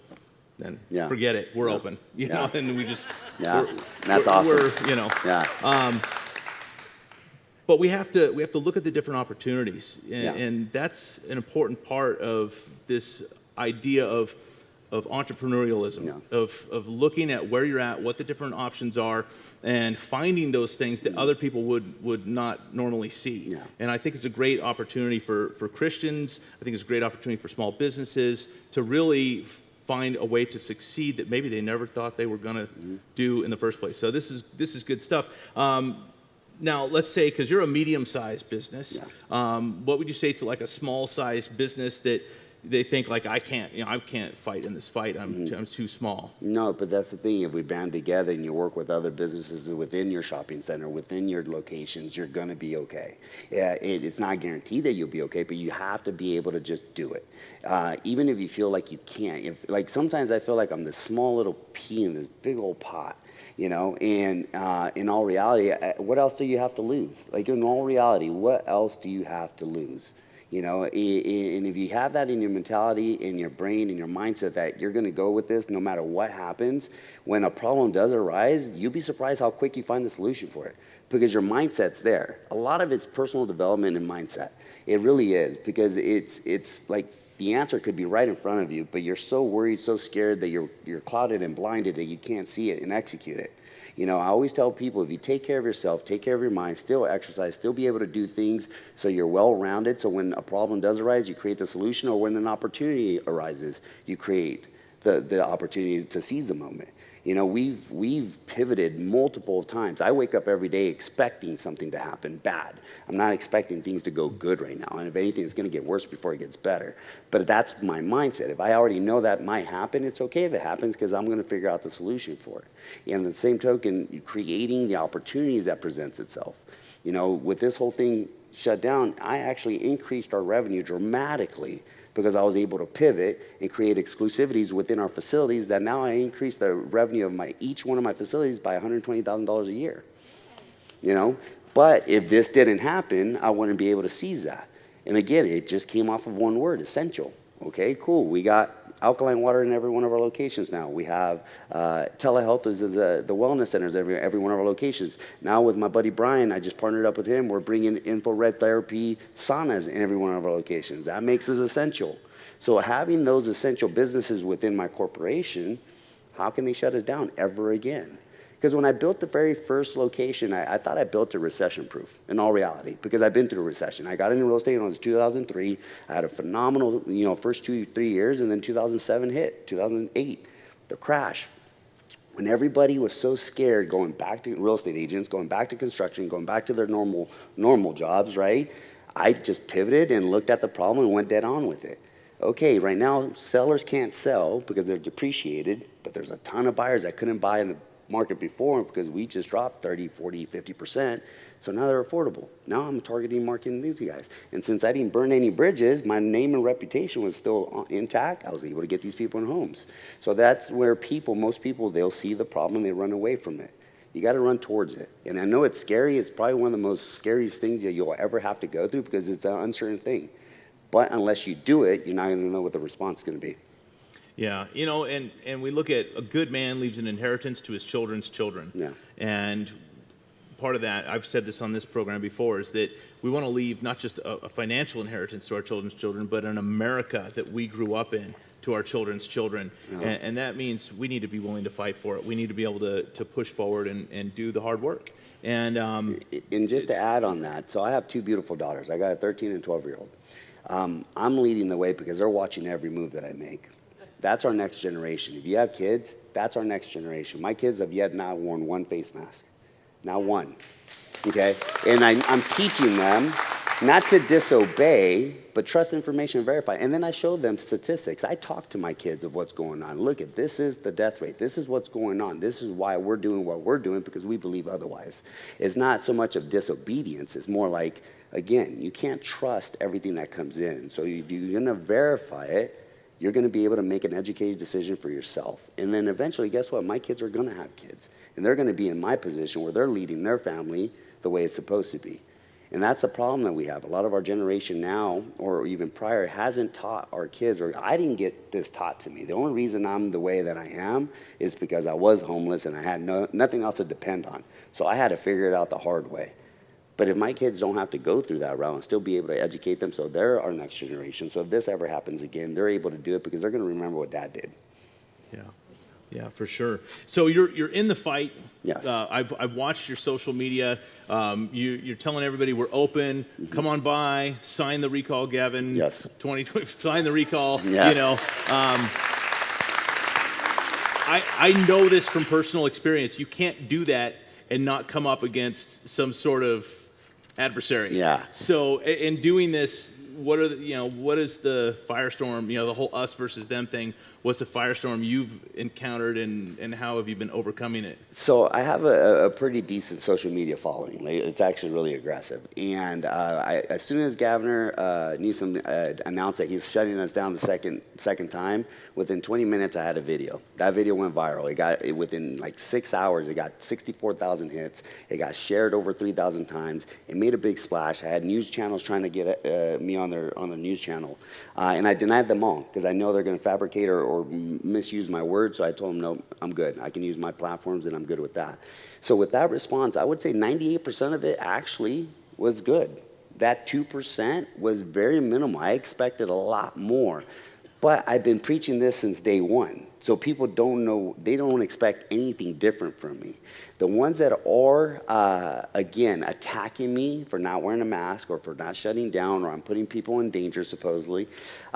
then forget it. We're open. You know, and we just that's awesome. We're, you know, but we have to look at the different opportunities, and that's an important part of this idea of entrepreneurialism, of looking at where you're at, what the different options are, and finding those things that other people would not normally see. And I think it's a great opportunity for Christians. I think it's a great opportunity for small businesses to really find a way to succeed that maybe they never thought they were going to do in the first place. So this is good stuff. Now, let's say, because you're a medium-sized business, what would you say to like a small-sized business that they think like I can't fight in this fight. I'm too small. No, but that's the thing. If we band together and you work with other businesses within your shopping center, within your locations, you're going to be okay. It's not guaranteed that you'll be okay, but you have to be able to just do it. Even if you feel like you can't. Like sometimes I feel like I'm this small little pea in this big old pot. You know, and in all reality, what else do you have to lose? Like in all reality, what else do you have to lose? You know, and if you have that in your mentality, in your brain, in your mindset that you're going to go with this no matter what happens, when a problem does arise, you'll be surprised how quick you find the solution for it because your mindset's there. A lot of it's personal development and mindset. It really is, because it's like the answer could be right in front of you, but you're so worried, so scared that you're clouded and blinded that you can't see it and execute it. You know, I always tell people, if you take care of yourself, take care of your mind, still exercise, still be able to do things so you're well-rounded, so when a problem does arise, you create the solution, or when an opportunity arises, you create the opportunity to seize the moment. You know, we've pivoted multiple times. I wake up every day expecting something to happen bad. I'm not expecting things to go good right now. And if anything, it's going to get worse before it gets better. But that's my mindset. If I already know that might happen, it's okay if it happens because I'm going to figure out the solution for it. And the same token, creating the opportunities that presents itself. You know, with this whole thing shut down, I actually increased our revenue dramatically because I was able to pivot and create exclusivities within our facilities that now I increase the revenue of each one of my facilities by $120,000 a year. You know, but if this didn't happen, I wouldn't be able to seize that. And again, it just came off of one word, essential. Okay, cool. We got alkaline water in every one of our locations now. We have telehealth is the wellness centers every one of our locations. Now with my buddy Brian, I just partnered up with him. We're bringing infrared therapy saunas in every one of our locations. That makes us essential. So having those essential businesses within my corporation, how can they shut us down ever again? Because when I built the very first location, I thought I built it recession-proof, in all reality, because I've been through a recession. I got into real estate when it was 2003. I had a phenomenal, first 2-3 years, and then 2007 hit, 2008, the crash. When everybody was so scared going back to real estate agents, going back to construction, going back to their normal jobs, right? I just pivoted and looked at the problem and went dead on with it. Okay, right now, sellers can't sell because they're depreciated, but there's a ton of buyers that couldn't buy in the market before because we just dropped 30, 40, 50%. So now they're affordable. Now I'm targeting marketing these guys. And since I didn't burn any bridges, my name and reputation was still intact. I was able to get these people in homes. So that's where most people, they'll see the problem and they run away from it. You got to run towards it. And I know it's scary. It's probably one of the most scariest things that you'll ever have to go through because it's an uncertain thing. But unless you do it, you're not going to know what the response is going to be. Yeah, and we look at a good man leaves an inheritance to his children's children. Yeah. And part of that, I've said this on this program before, is that we want to leave not just a financial inheritance to our children's children, but an America that we grew up in to our children's children. Yeah. And that means we need to be willing to fight for it. We need to be able to push forward and do the hard work. And just to add on that, so I have 2 beautiful daughters. I got a 13 and 12-year-old. I'm leading the way because they're watching every move that I make. That's our next generation. If you have kids, that's our next generation. My kids have yet not worn one face mask. Not one. Okay? And I'm teaching them not to disobey, but trust information and verify. And then I show them statistics. I talk to my kids of what's going on. Look, this is the death rate. This is what's going on. This is why we're doing what we're doing because we believe otherwise. It's not so much of disobedience. It's more like, again, you can't trust everything that comes in. So if you're going to verify it, you're going to be able to make an educated decision for yourself. And then eventually, guess what? My kids are going to have kids. And they're going to be in my position where they're leading their family the way it's supposed to be. And that's the problem that we have. A lot of our generation now, or even prior, hasn't taught our kids, or I didn't get this taught to me. The only reason I'm the way that I am is because I was homeless and I had nothing else to depend on. So I had to figure it out the hard way. But if my kids don't have to go through that route and still be able to educate them, so they're our next generation. So if this ever happens again, they're able to do it because they're going to remember what Dad did. Yeah, for sure. So you're in the fight. Yes. I've watched your social media. You're telling everybody we're open. Mm-hmm. Come on by. Sign the recall, Gavin. Yes. 2020. Sign the recall. Yeah. I know this from personal experience. You can't do that and not come up against some sort of adversary. Yeah. So in doing this, what is the firestorm, the whole us versus them thing? What's the firestorm you've encountered and how have you been overcoming it? So I have a pretty decent social media following. It's actually really aggressive. And as soon as Governor Newsom announced that he's shutting us down the second time, within 20 minutes I had a video. That video went viral. Within like 6 hours, it got 64,000 hits. It got shared over 3,000 times. It made a big splash. I had news channels trying to get me on the news channel. And I denied them all because I know they're going to fabricate or misuse my words. So I told them, no, I'm good. I can use my platforms and I'm good with that. So with that response, I would say 98% of it actually was good. That 2% was very minimal. I expected a lot more. But I've been preaching this since day one. So people don't know, they don't expect anything different from me. The ones that are, again, attacking me for not wearing a mask or for not shutting down or I'm putting people in danger, supposedly.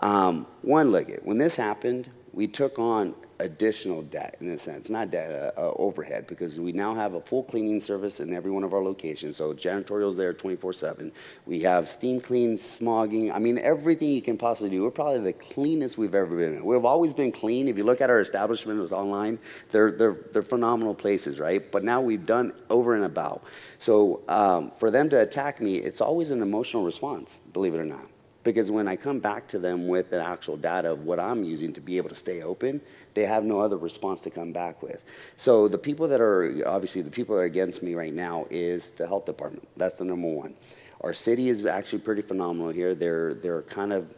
Look, when this happened, we took on additional debt in a sense, not debt, overhead, because we now have a full cleaning service in every one of our locations. So janitorial's there 24/7. We have steam clean, smogging. I mean, everything you can possibly do. We're probably the cleanest we've ever been. We've always been clean. If you look at our establishment, it was online. They're phenomenal places, right? But now we've done over and about. So for them to attack me, it's always an emotional response, believe it or not. Because when I come back to them with the actual data of what I'm using to be able to stay open, they have no other response to come back with. So the people that are, obviously the people that are against me right now is the health department. That's the number one. Our city is actually pretty phenomenal here. They're kind of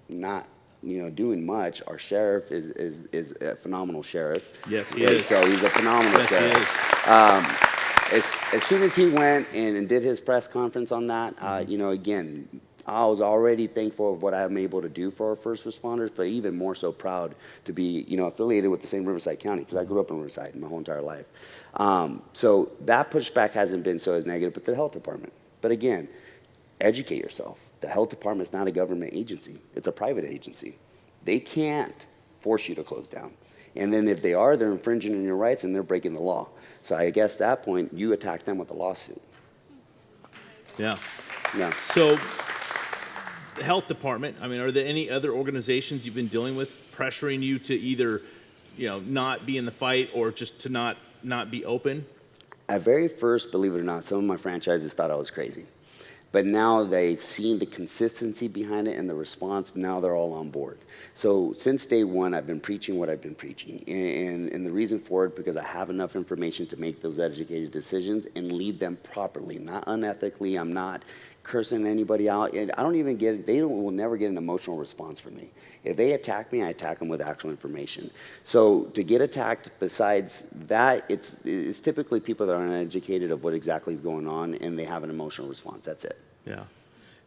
not, doing much. Our sheriff is a phenomenal sheriff. Yes, he is. So he's a phenomenal sheriff. As soon as he went and did his press conference on that, again, I was already thankful of what I'm able to do for our first responders, but even more so proud to be, affiliated with the same Riverside County, because I grew up in Riverside my whole entire life. So that pushback hasn't been so as negative, but the health department. But again, educate yourself. The health department is not a government agency. It's a private agency. They can't force you to close down. And then if they are, they're infringing on your rights and they're breaking the law. So I guess at that point, you attack them with a lawsuit. Yeah. Yeah. So, the health department, I mean, are there any other organizations you've been dealing with pressuring you to either, not be in the fight or just to not be open? At very first, believe it or not, some of my franchises thought I was crazy. But now they've seen the consistency behind it and the response. Now they're all on board. So since day one, I've been preaching what I've been preaching. And the reason for it, because I have enough information to make those educated decisions and lead them properly, not unethically. I'm not cursing anybody out. And I don't even get, will never get an emotional response from me. If they attack me, I attack them with actual information. So to get attacked, besides that, it's typically people that are uneducated of what exactly is going on, and they have an emotional response. That's it. Yeah.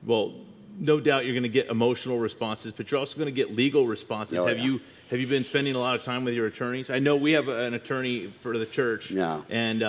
Well, no doubt you're going to get emotional responses, but you're also going to get legal responses. Oh, have yeah. you been spending a lot of time with your attorneys? I know we have an attorney for the church, Yeah. And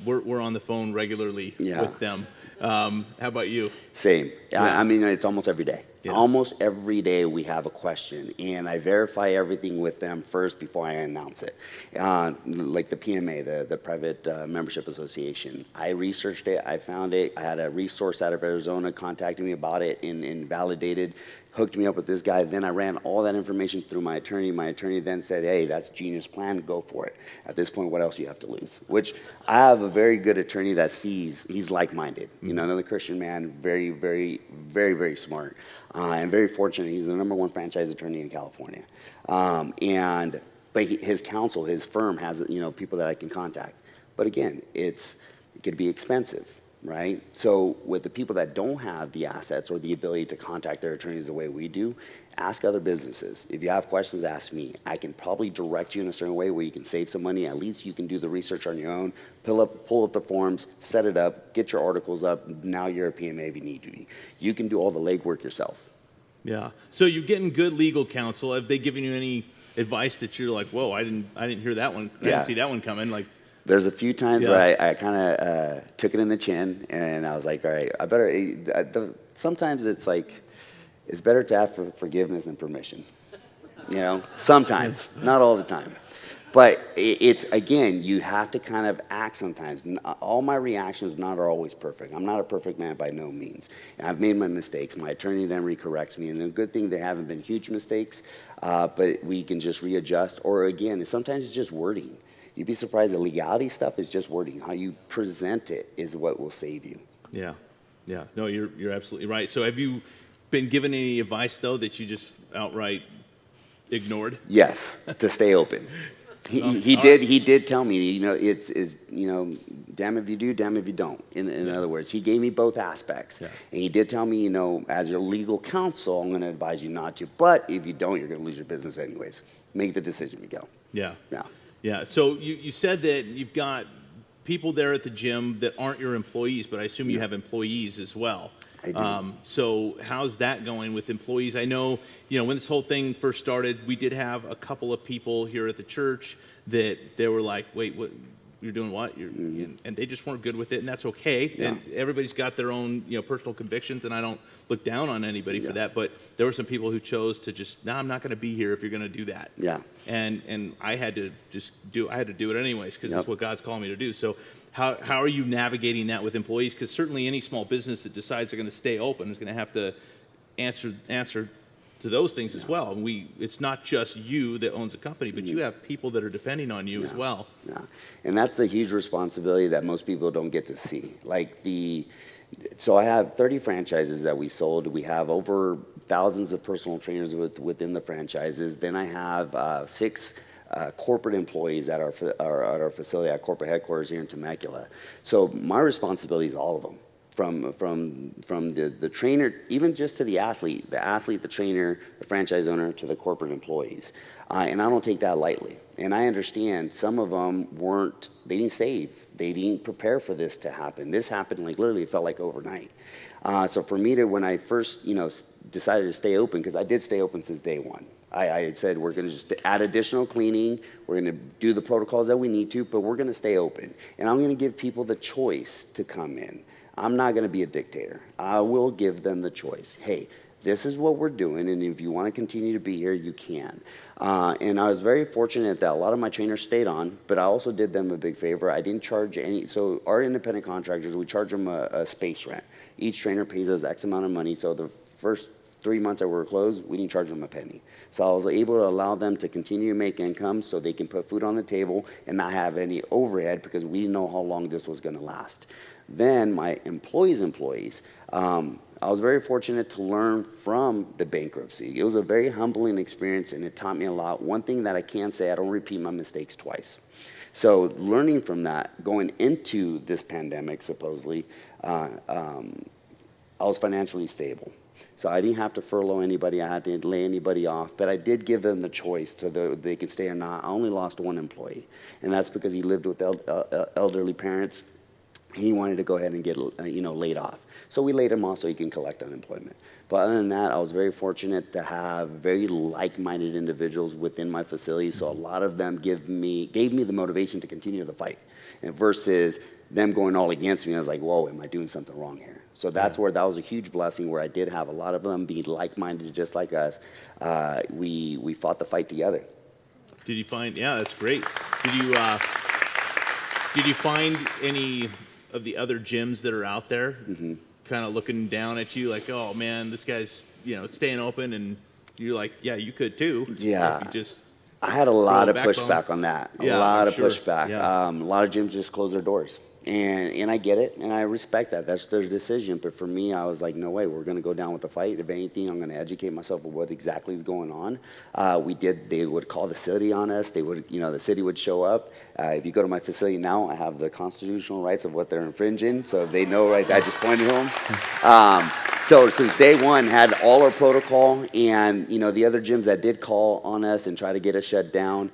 we're on the phone regularly with them. How about you? Same. Yeah. I mean, it's almost every day. Yeah. Almost every day we have a question, and I verify everything with them first before I announce it. Like the PMA, the Private Membership Association. I researched it. I found it. I had a resource out of Arizona contacting me about it and validated, hooked me up with this guy. Then I ran all that information through my attorney. My attorney then said, hey, that's genius plan. Go for it. At this point, what else do you have to lose? Which I have a very good attorney that sees he's like-minded. Another Christian man, very, very, very, very smart. I'm very fortunate. He's the #1 franchise attorney in California. But his counsel, his firm has, people that I can contact. But again, it could be expensive, right? So with the people that don't have the assets or the ability to contact their attorneys the way we do, ask other businesses. If you have questions, ask me. I can probably direct you in a certain way where you can save some money. At least you can do the research on your own, pull up the forms, set it up, get your articles up. Now you're a PMA if you need to be. You can do all the legwork yourself. Yeah. So you're getting good legal counsel. Have they given you any advice that you're like, whoa, I didn't hear that one. I didn't see that one coming. Like, there's a few times where I kind of took it in the chin, and I was like, all right, I better. Sometimes it's like, it's better to ask for forgiveness than permission. Sometimes, not all the time. But it's, again, you have to kind of act sometimes. All my reactions are always perfect. I'm not a perfect man by no means. And I've made my mistakes. My attorney then recorrects me. And the good thing, they haven't been huge mistakes, but we can just readjust. Or again, sometimes it's just wording. You'd be surprised, the legality stuff is just wording. How you present it is what will save you. Yeah. Yeah. No, you're absolutely right. So have you been given any advice, though, that you just outright ignored? Yes, to stay open. He did tell me, it's damn if you do, damn if you don't. In other words, he gave me both aspects. Yeah. And he did tell me, as your legal counsel, I'm going to advise you not to. But if you don't, you're going to lose your business anyways. Make the decision, Miguel. Yeah. Yeah. Yeah. So you said that you've got people there at the gym that aren't your employees, but I assume you have employees as well. I do. So how's that going with employees? I know, when this whole thing first started, we did have a couple of people here at the church that they were like, wait, what? you're doing what? And they just weren't good with it, and that's okay. Yeah. And everybody's got their own, personal convictions, and I don't look down on anybody for that. But there were some people who chose to just, I'm not going to be here if you're going to do that. Yeah. And I had to do it anyways, because it's what God's calling me to do. So how are you navigating that with employees? Because certainly any small business that decides they're going to stay open is going to have to answer to those things as well. It's not just you that owns a company, but you have people that are depending on you as well. Yeah, and that's the huge responsibility that most people don't get to see. So I have 30 franchises that we sold. We have over thousands of personal trainers within the franchises. Then I have 6 corporate employees at our facility, at corporate headquarters here in Temecula. So my responsibility is all of them. From the trainer, even just to the athlete, the trainer, the franchise owner, to the corporate employees. And I don't take that lightly. And I understand some of them they didn't save. They didn't prepare for this to happen. This happened literally, it felt like overnight. So for me when I first, decided to stay open, because I did stay open since day one. I had said, we're going to just add additional cleaning. We're going to do the protocols that we need to, but we're going to stay open. And I'm going to give people the choice to come in. I'm not going to be a dictator. I will give them the choice. Hey, this is what we're doing, and if you want to continue to be here, you can. And I was very fortunate that a lot of my trainers stayed on, but I also did them a big favor. I didn't charge any. So our independent contractors, we charge them a space rent. Each trainer pays us X amount of money. So the first 3 months that we were closed, we didn't charge them a penny. So I was able to allow them to continue to make income so they can put food on the table and not have any overhead, because we didn't know how long this was going to last. Then my employees, I was very fortunate to learn from the bankruptcy. It was a very humbling experience, and it taught me a lot. One thing that I can say, I don't repeat my mistakes twice. So learning from that, going into this pandemic, supposedly, I was financially stable. So I didn't have to furlough anybody. I had to lay anybody off. But I did give them the choice to they could stay or not. I only lost one employee, and that's because he lived with elderly parents. He wanted to go ahead and get laid off. So we laid him off so he can collect unemployment. But other than that, I was very fortunate to have very like-minded individuals within my facility. So a lot of them gave me the motivation to continue the fight. And versus them going all against me, I was like, whoa, am I doing something wrong here? So that's where that was a huge blessing, where I did have a lot of them be like-minded just like us. We fought the fight together. Did you find, that's great. Did you find any of the other gyms that are out there kind of looking down at you like, oh man, this guy's staying open, and you're like, yeah, you could too? Yeah. You just I had a lot of pushback on that. A lot of pushback. Yeah. A lot of gyms just close their doors. And I get it, and I respect that. That's their decision. But for me, I was like, no way, we're going to go down with the fight. If anything, I'm going to educate myself on what exactly is going on. They would call the city on us. They would, the city would show up. If you go to my facility now, I have the constitutional rights of what they're infringing. So if they know, right, I just pointed to them. So since day one, had all our protocol, and, the other gyms that did call on us and try to get us shut down,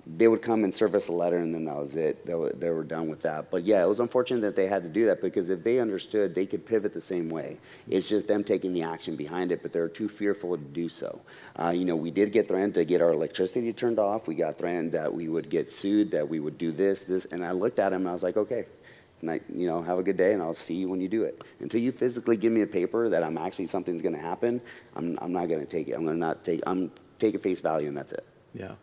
they would come and serve us a letter, and then that was it. They were done with that. But yeah, it was unfortunate that they had to do that, because if they understood, they could pivot the same way. It's just them taking the action behind it, but they're too fearful to do so. We did get threatened to get our electricity turned off. We got threatened that we would get sued, that we would do this, and I looked at him and I was like, okay. And have a good day, and I'll see you when you do it. Until you physically give me a paper that something's going to happen, I'm not going to take it. I'm take it face value, and that's it. Yeah.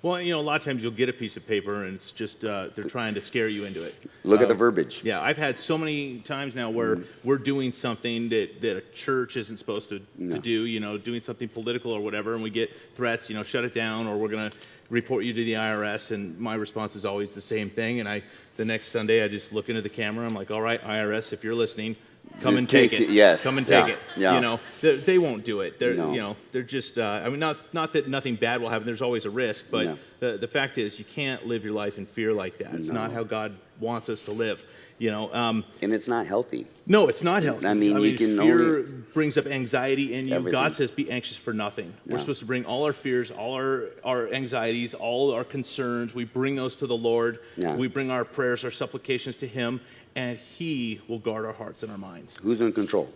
Well, a lot of times you'll get a piece of paper, and it's just they're trying to scare you into it. Look at the verbiage. Yeah, I've had so many times now where we're doing something that a church isn't supposed to do, doing something political or whatever, and we get threats, shut it down, or we're going to report you to the IRS, and my response is always the same thing. And the next Sunday, I just look into the camera, I'm like, all right, IRS, if you're listening, come and take it. Yes. Come and take it. Yeah. They won't do it. They're, No. They're just, not that nothing bad will happen. There's always a risk, but the fact is you can't live your life in fear like that. It's not how God wants us to live, And it's not healthy. No, it's not healthy. You can fear brings up anxiety in you. Everything. God says, be anxious for nothing. We're supposed to bring all our fears, all our anxieties, all our concerns. We bring those to the Lord. Yeah. We bring our prayers, our supplications to Him, and He will guard our hearts and our minds. Who's in control?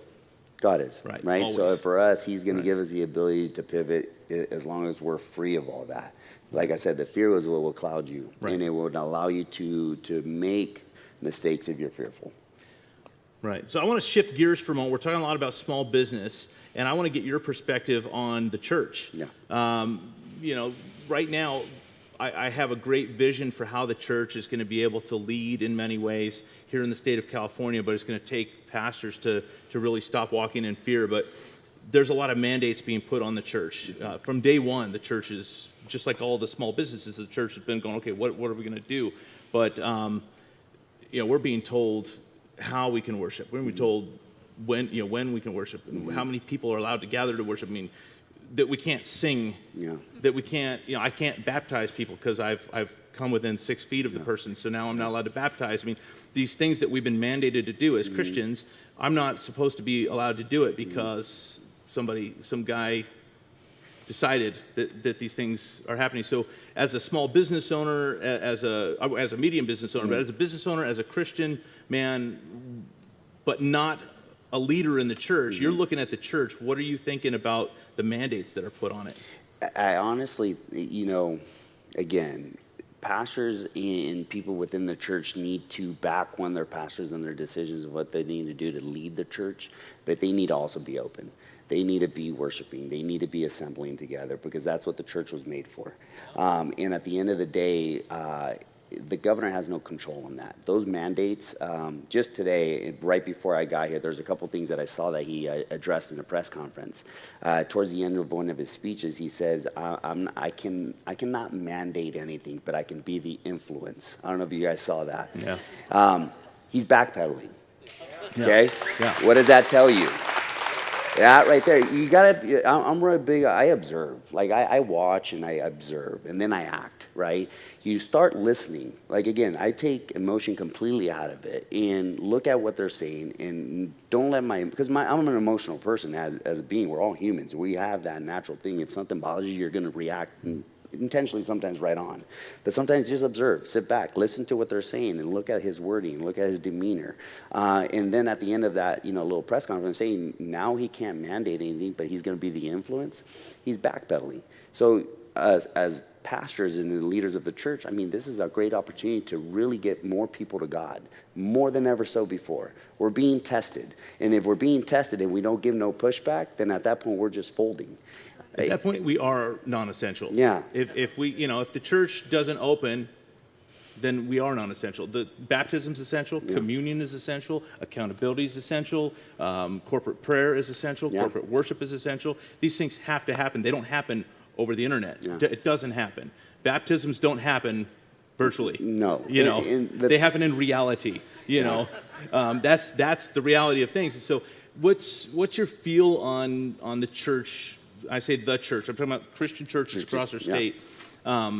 God is, Right, right? So always. for us, he's going Right. to give us the ability to pivot as long as we're free of all that. Like I said, the fear is what will cloud you, Right. and it will allow you to make mistakes if you're fearful. Right. So I want to shift gears for a moment. We're talking a lot about small business, and I want to get your perspective on the church. Yeah. Right now, I have a great vision for how the church is going to be able to lead in many ways here in the state of California, but it's going to take pastors to really stop walking in fear. But there's a lot of mandates being put on the church. From day one, the church is, just like all the small businesses, the church has been going, okay, what are we going to do? But, we're being told how we can worship. We're being told when we can worship, how many people are allowed to gather to worship. I mean, that we can't sing, that we can't, I can't baptize people because I've come within 6 feet of the person, so now I'm not allowed to baptize. I mean, these things that we've been mandated to do as Christians, I'm not supposed to be allowed to do it because some guy decided that these things are happening. So as a small business owner, as a medium business owner, but as a business owner, as a Christian man, but not a leader in the church, you're looking at the church. What are you thinking about the mandates that are put on it? I honestly, again, pastors and people within the church need to back their pastors and their decisions of what they need to do to lead the church, but they need to also be open. They need to be worshiping. They need to be assembling together because that's what the church was made for. And at the end of the day, the governor has no control on that. Those mandates, just today, right before I got here, there's a couple things that I saw that he addressed in a press conference. Towards the end of one of his speeches, he says, I cannot mandate anything, but I can be the influence. I don't know if you guys saw that. Yeah. He's backpedaling. Yeah. Okay? Yeah. What does that tell you? That right there, you gotta, I'm really big, I observe. Like, I watch and I observe, and then I act, right? You start listening. Like, again, I take emotion completely out of it and look at what they're saying and don't let because I'm an emotional person as a being. We're all humans. We have that natural thing. If something bothers you, you're gonna react and intentionally sometimes right on. But sometimes just observe, sit back, listen to what they're saying and look at his wording, look at his demeanor. And then at the end of that, little press conference saying now he can't mandate anything, but he's going to be the influence, he's backpedaling. So as pastors and the leaders of the church, I mean, this is a great opportunity to really get more people to God, more than ever so before. We're being tested. And if we're being tested and we don't give no pushback, then at that point we're just folding. At that point, we are non-essential. Yeah. If the church doesn't open, then we are non-essential. The baptism's essential. Yeah. Communion is essential. Accountability is essential. Corporate prayer is essential. Yeah. Corporate worship is essential. These things have to happen. They don't happen over the internet. Yeah. It doesn't happen. Baptisms don't happen virtually. No. They happen in reality. That's the reality of things. So, what's your feel on the church? I say the church. I'm talking about Christian churches across our state. How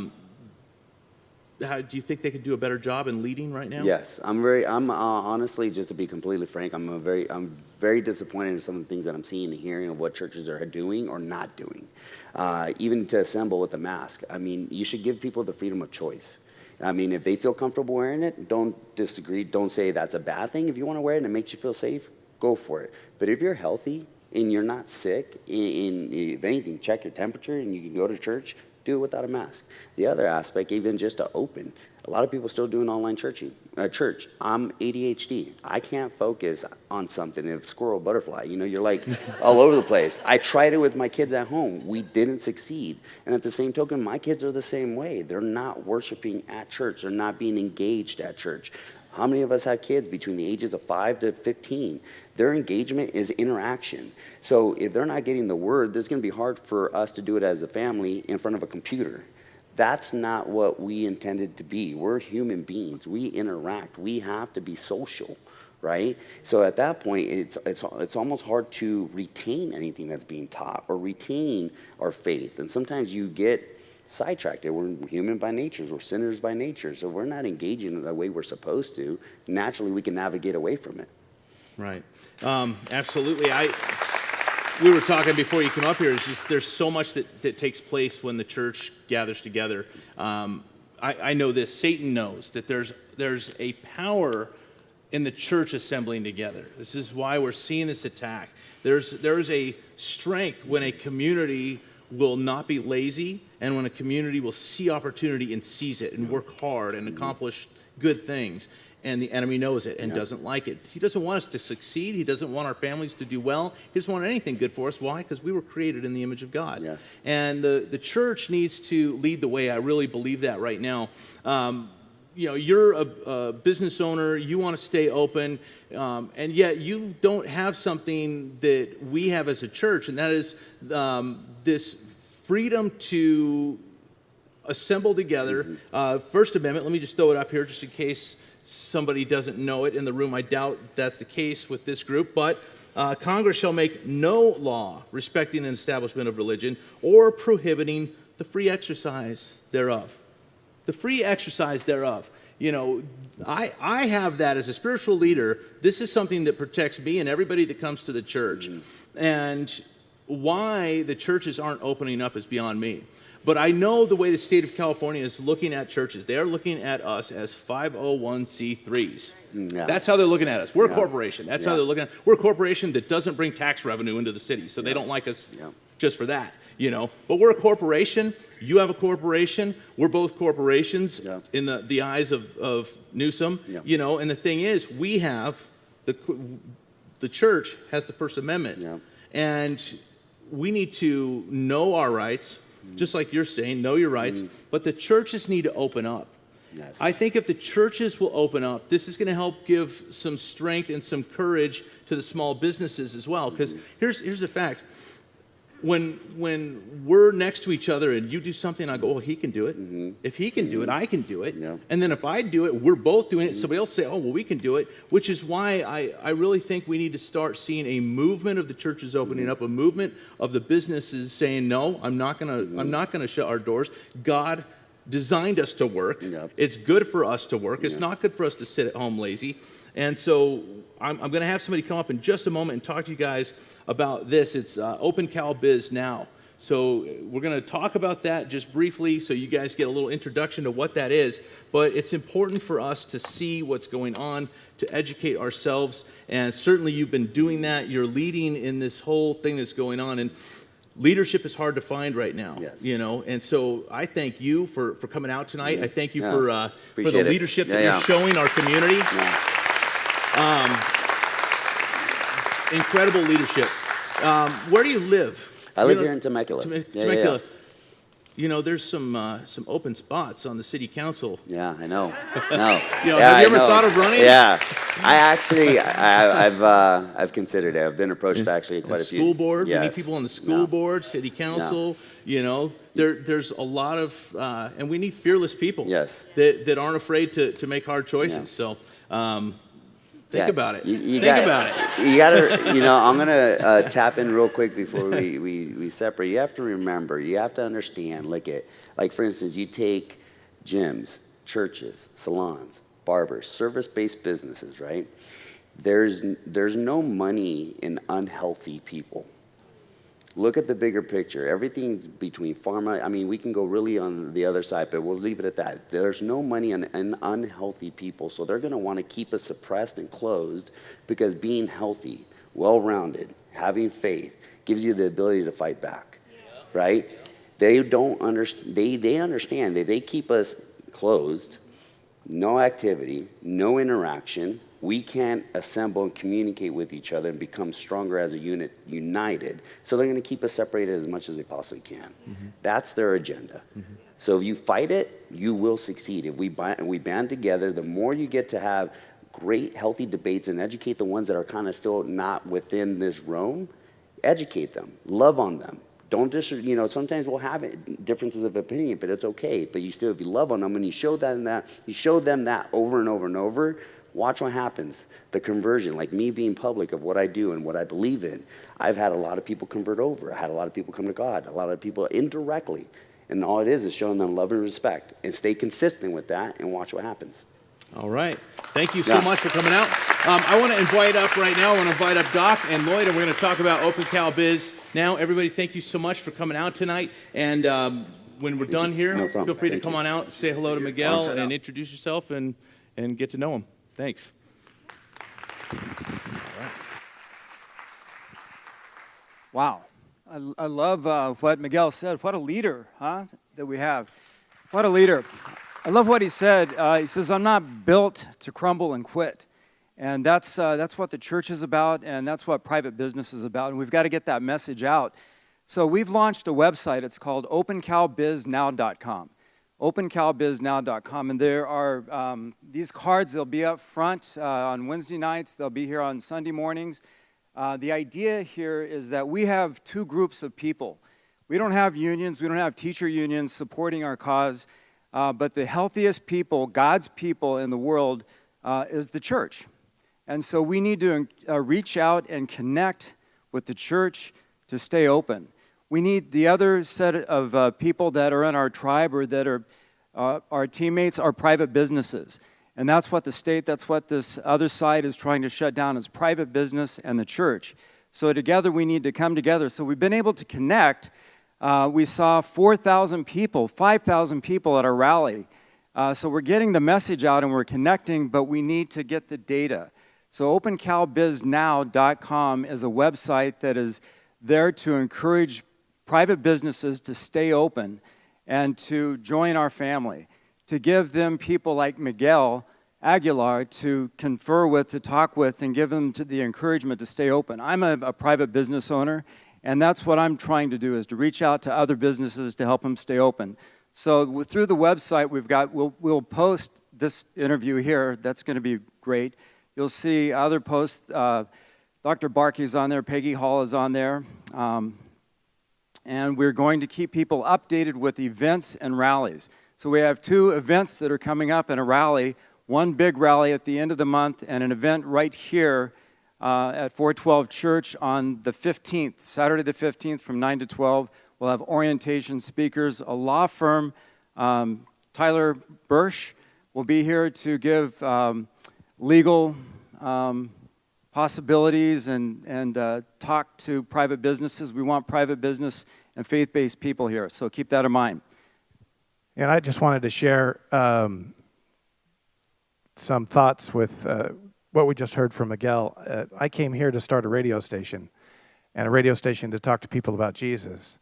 do you think they could do a better job in leading right now? Yes, I'm honestly, just to be completely frank, I'm very disappointed in some of the things that I'm seeing and hearing of what churches are doing or not doing. Even to assemble with a mask. I mean, you should give people the freedom of choice. I mean, if they feel comfortable wearing it, don't disagree. Don't say that's a bad thing. If you want to wear it and it makes you feel safe, go for it. But if you're healthy and you're not sick, if anything, check your temperature and you can go to church, do it without a mask. The other aspect, even just to open, a lot of people still doing online church. I'm ADHD. I can't focus on something. If squirrel, butterfly, you're like all over the place. I tried it with my kids at home. We didn't succeed. And at the same token, my kids are the same way. They're not worshiping at church. They're not being engaged at church. How many of us have kids between the ages of 5 to 15? Their engagement is interaction. So if they're not getting the word, it's going to be hard for us to do it as a family in front of a computer. That's not what we intended to be. We're human beings. We interact. We have to be social, right? So at that point, it's almost hard to retain anything that's being taught or retain our faith. And sometimes you get sidetracked. We're human by nature. We're sinners by nature. So we're not engaging in the way we're supposed to. Naturally, we can navigate away from it. Right. Absolutely. We were talking before you came up here. It's just there's so much that takes place when the church gathers together. I know this. Satan knows that there's a power in the church assembling together. This is why we're seeing this attack. There's a strength when a community will not be lazy, and when a community will see opportunity and seize it and work hard and accomplish good things. And the enemy knows it and doesn't like it. He doesn't want us to succeed. He doesn't want our families to do well. He doesn't want anything good for us. Why? Because we were created in the image of God. Yes. And the church needs to lead the way. I really believe that right now. You're a business owner. You want to stay open. And yet you don't have something that we have as a church, and that is this freedom to assemble together. First Amendment, let me just throw it up here just in case somebody doesn't know it in the room. I doubt that's the case with this group, but Congress shall make no law respecting an establishment of religion or prohibiting the free exercise thereof. The free exercise thereof. I have that as a spiritual leader. This is something that protects me and everybody that comes to the church. And why the churches aren't opening up is beyond me. But I know the way the state of California is looking at churches. They are looking at us as 501c3s. Yeah. That's how they're looking at us. We're a corporation. That's how they're looking at us. We're a corporation that doesn't bring tax revenue into the city, so they don't like us just for that. But we're a corporation. You have a corporation. We're both corporations in the eyes of Newsom. And the thing is, we have the church has the First Amendment, and we need to know our rights. Just like you're saying, know your rights, but the churches need to open up. Yes. I think if the churches will open up, this is going to help give some strength and some courage to the small businesses as well. Because here's the fact. When we're next to each other and you do something, I go, oh, he can do it. If he can do it, I can do it. And then if I do it, we're both doing it. Somebody else say, oh, well, we can do it, which is why I really think we need to start seeing a movement of the churches opening up, a movement of the businesses saying, no, I'm not gonna shut our doors. God designed us to work. It's good for us to work. It's not good for us to sit at home lazy. And so I'm going to have somebody come up in just a moment and talk to you guys about this. It's Open Cal Biz Now. So we're going to talk about that just briefly so you guys get a little introduction to what that is. But it's important for us to see what's going on, to educate ourselves. And certainly you've been doing that. You're leading in this whole thing that's going on. And leadership is hard to find right now, and so I thank you for coming out tonight. I thank you for the leadership that you're showing our community. Incredible leadership. Where do you live? I live here in Temecula. Temecula. There's some open spots on the city council. Yeah, I know. No. Have you ever thought of running? Yeah, I've considered it. I've been approached actually quite a few. School board. We need people on the school board, city council. There's a lot of, and we need fearless people. That aren't afraid to make hard choices. So. Think about it. Think about it. You gotta, I'm gonna tap in real quick before we separate. You have to remember, you have to understand, like for instance, you take gyms, churches, salons, barbers, service-based businesses, right? There's no money in unhealthy people. Look at the bigger picture. Everything's between pharma. I mean, we can go really on the other side, but we'll leave it at that. There's no money in unhealthy people, so they're going to want to keep us suppressed and closed because being healthy, well-rounded, having faith gives you the ability to fight back, right? They don't understand. They understand that they keep us closed, no activity, no interaction. We can't assemble and communicate with each other and become stronger as a unit, united. So they're going to keep us separated as much as they possibly can. That's their agenda. So if you fight it, you will succeed. If we band together, the more you get to have great, healthy debates and educate the ones that are kind of still not within this realm, educate them, love on them. Don't sometimes we'll have differences of opinion, but it's okay. But if you love on them and you show them that over and over and over, watch what happens. The conversion, like me being public of what I do and what I believe in. I've had a lot of people convert over. I had a lot of people come to God. A lot of people indirectly. And all it is showing them love and respect. And stay consistent with that and watch what happens. All right. Thank you so much for coming out. I want to invite up right now, Doc and Lloyd, and we're going to talk about Open Cal Biz Now. Everybody, thank you so much for coming out tonight. And when we're done here, feel free to come on out, say hello to Miguel, and introduce yourself and get to know him. Thanks. Wow. I love what Miguel said. What a leader, that we have. What a leader. I love what he said. He says, I'm not built to crumble and quit. And that's what the church is about, and that's what private business is about. And we've got to get that message out. So we've launched a website. It's called opencowbiznow.com. opencowbiznow.com. And there are these cards. They'll be up front on Wednesday nights. They'll be here on Sunday mornings. The idea here is that we have two groups of people. We don't have unions. We don't have teacher unions supporting our cause. But the healthiest people, God's people in the world, is the church. And so we need to reach out and connect with the church to stay open. We need the other set of people that are in our tribe or that are our teammates, our private businesses. And that's what the state, that's what this other side is trying to shut down, is private business and the church. So together we need to come together. So we've been able to connect. We saw 4,000 people, 5,000 people at our rally. So we're getting the message out and we're connecting, but we need to get the data. So opencowbiznow.com is a website that is there to encourage private businesses to stay open and to join our family, to give them people like Miguel Aguilar to confer with, to talk with, and give them the encouragement to stay open. I'm a private business owner, and that's what I'm trying to do, is to reach out to other businesses to help them stay open. So through the website, we'll post this interview here. That's going to be great. You'll see other posts. Dr. Barkey's on there. Peggy Hall is on there. And we're going to keep people updated with events and rallies. So we have 2 events that are coming up and a rally, one big rally at the end of the month and an event right here at 412 Church on the 15th, Saturday the 15th from 9 to 12. We'll have orientation speakers. A law firm, Tyler Bursch, will be here to give legal possibilities and talk to private businesses. We want private business and faith-based people here, so keep that in mind. And I just wanted to share some thoughts with what we just heard from Miguel. I came here to start a radio station, and a radio station to talk to people about Jesus.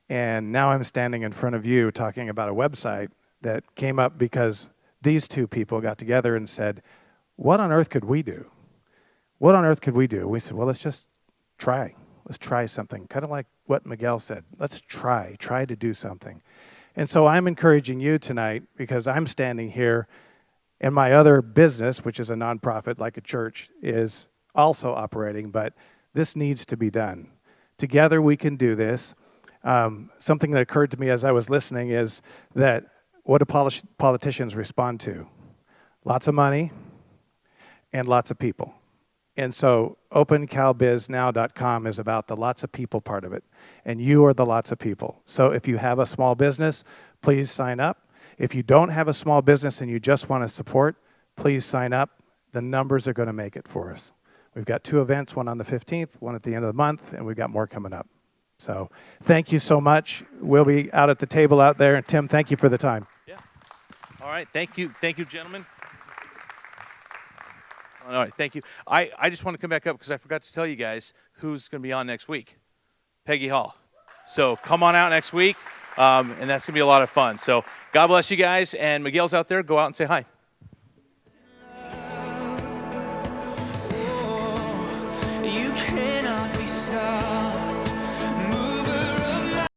And now I'm standing in front of you talking about a website that came up because these 2 people got together and said, what on earth could we do? What on earth could we do? We said, well, let's just try. Let's try something. Kind of like what Miguel said. Let's try to do something. And so I'm encouraging you tonight, because I'm standing here and my other business, which is a nonprofit like a church, is also operating, but this needs to be done. Together we can do this. Something that occurred to me as I was listening is that what do politicians respond to? Lots of money and lots of people. And so opencowbiznow.com is about the lots of people part of it. And you are the lots of people. So if you have a small business, please sign up. If you don't have a small business and you just want to support, please sign up. The numbers are going to make it for us. We've got 2 events, one on the 15th, one at the end of the month, and we've got more coming up. So thank you so much. We'll be out at the table out there. And Tim, thank you for the time. Yeah. All right. Thank you, gentlemen. All right, thank you. I just want to come back up because I forgot to tell you guys who's going to be on next week. Peggy Hall. So come on out next week, and that's going to be a lot of fun. So God bless you guys, and Miguel's out there. Go out and say hi.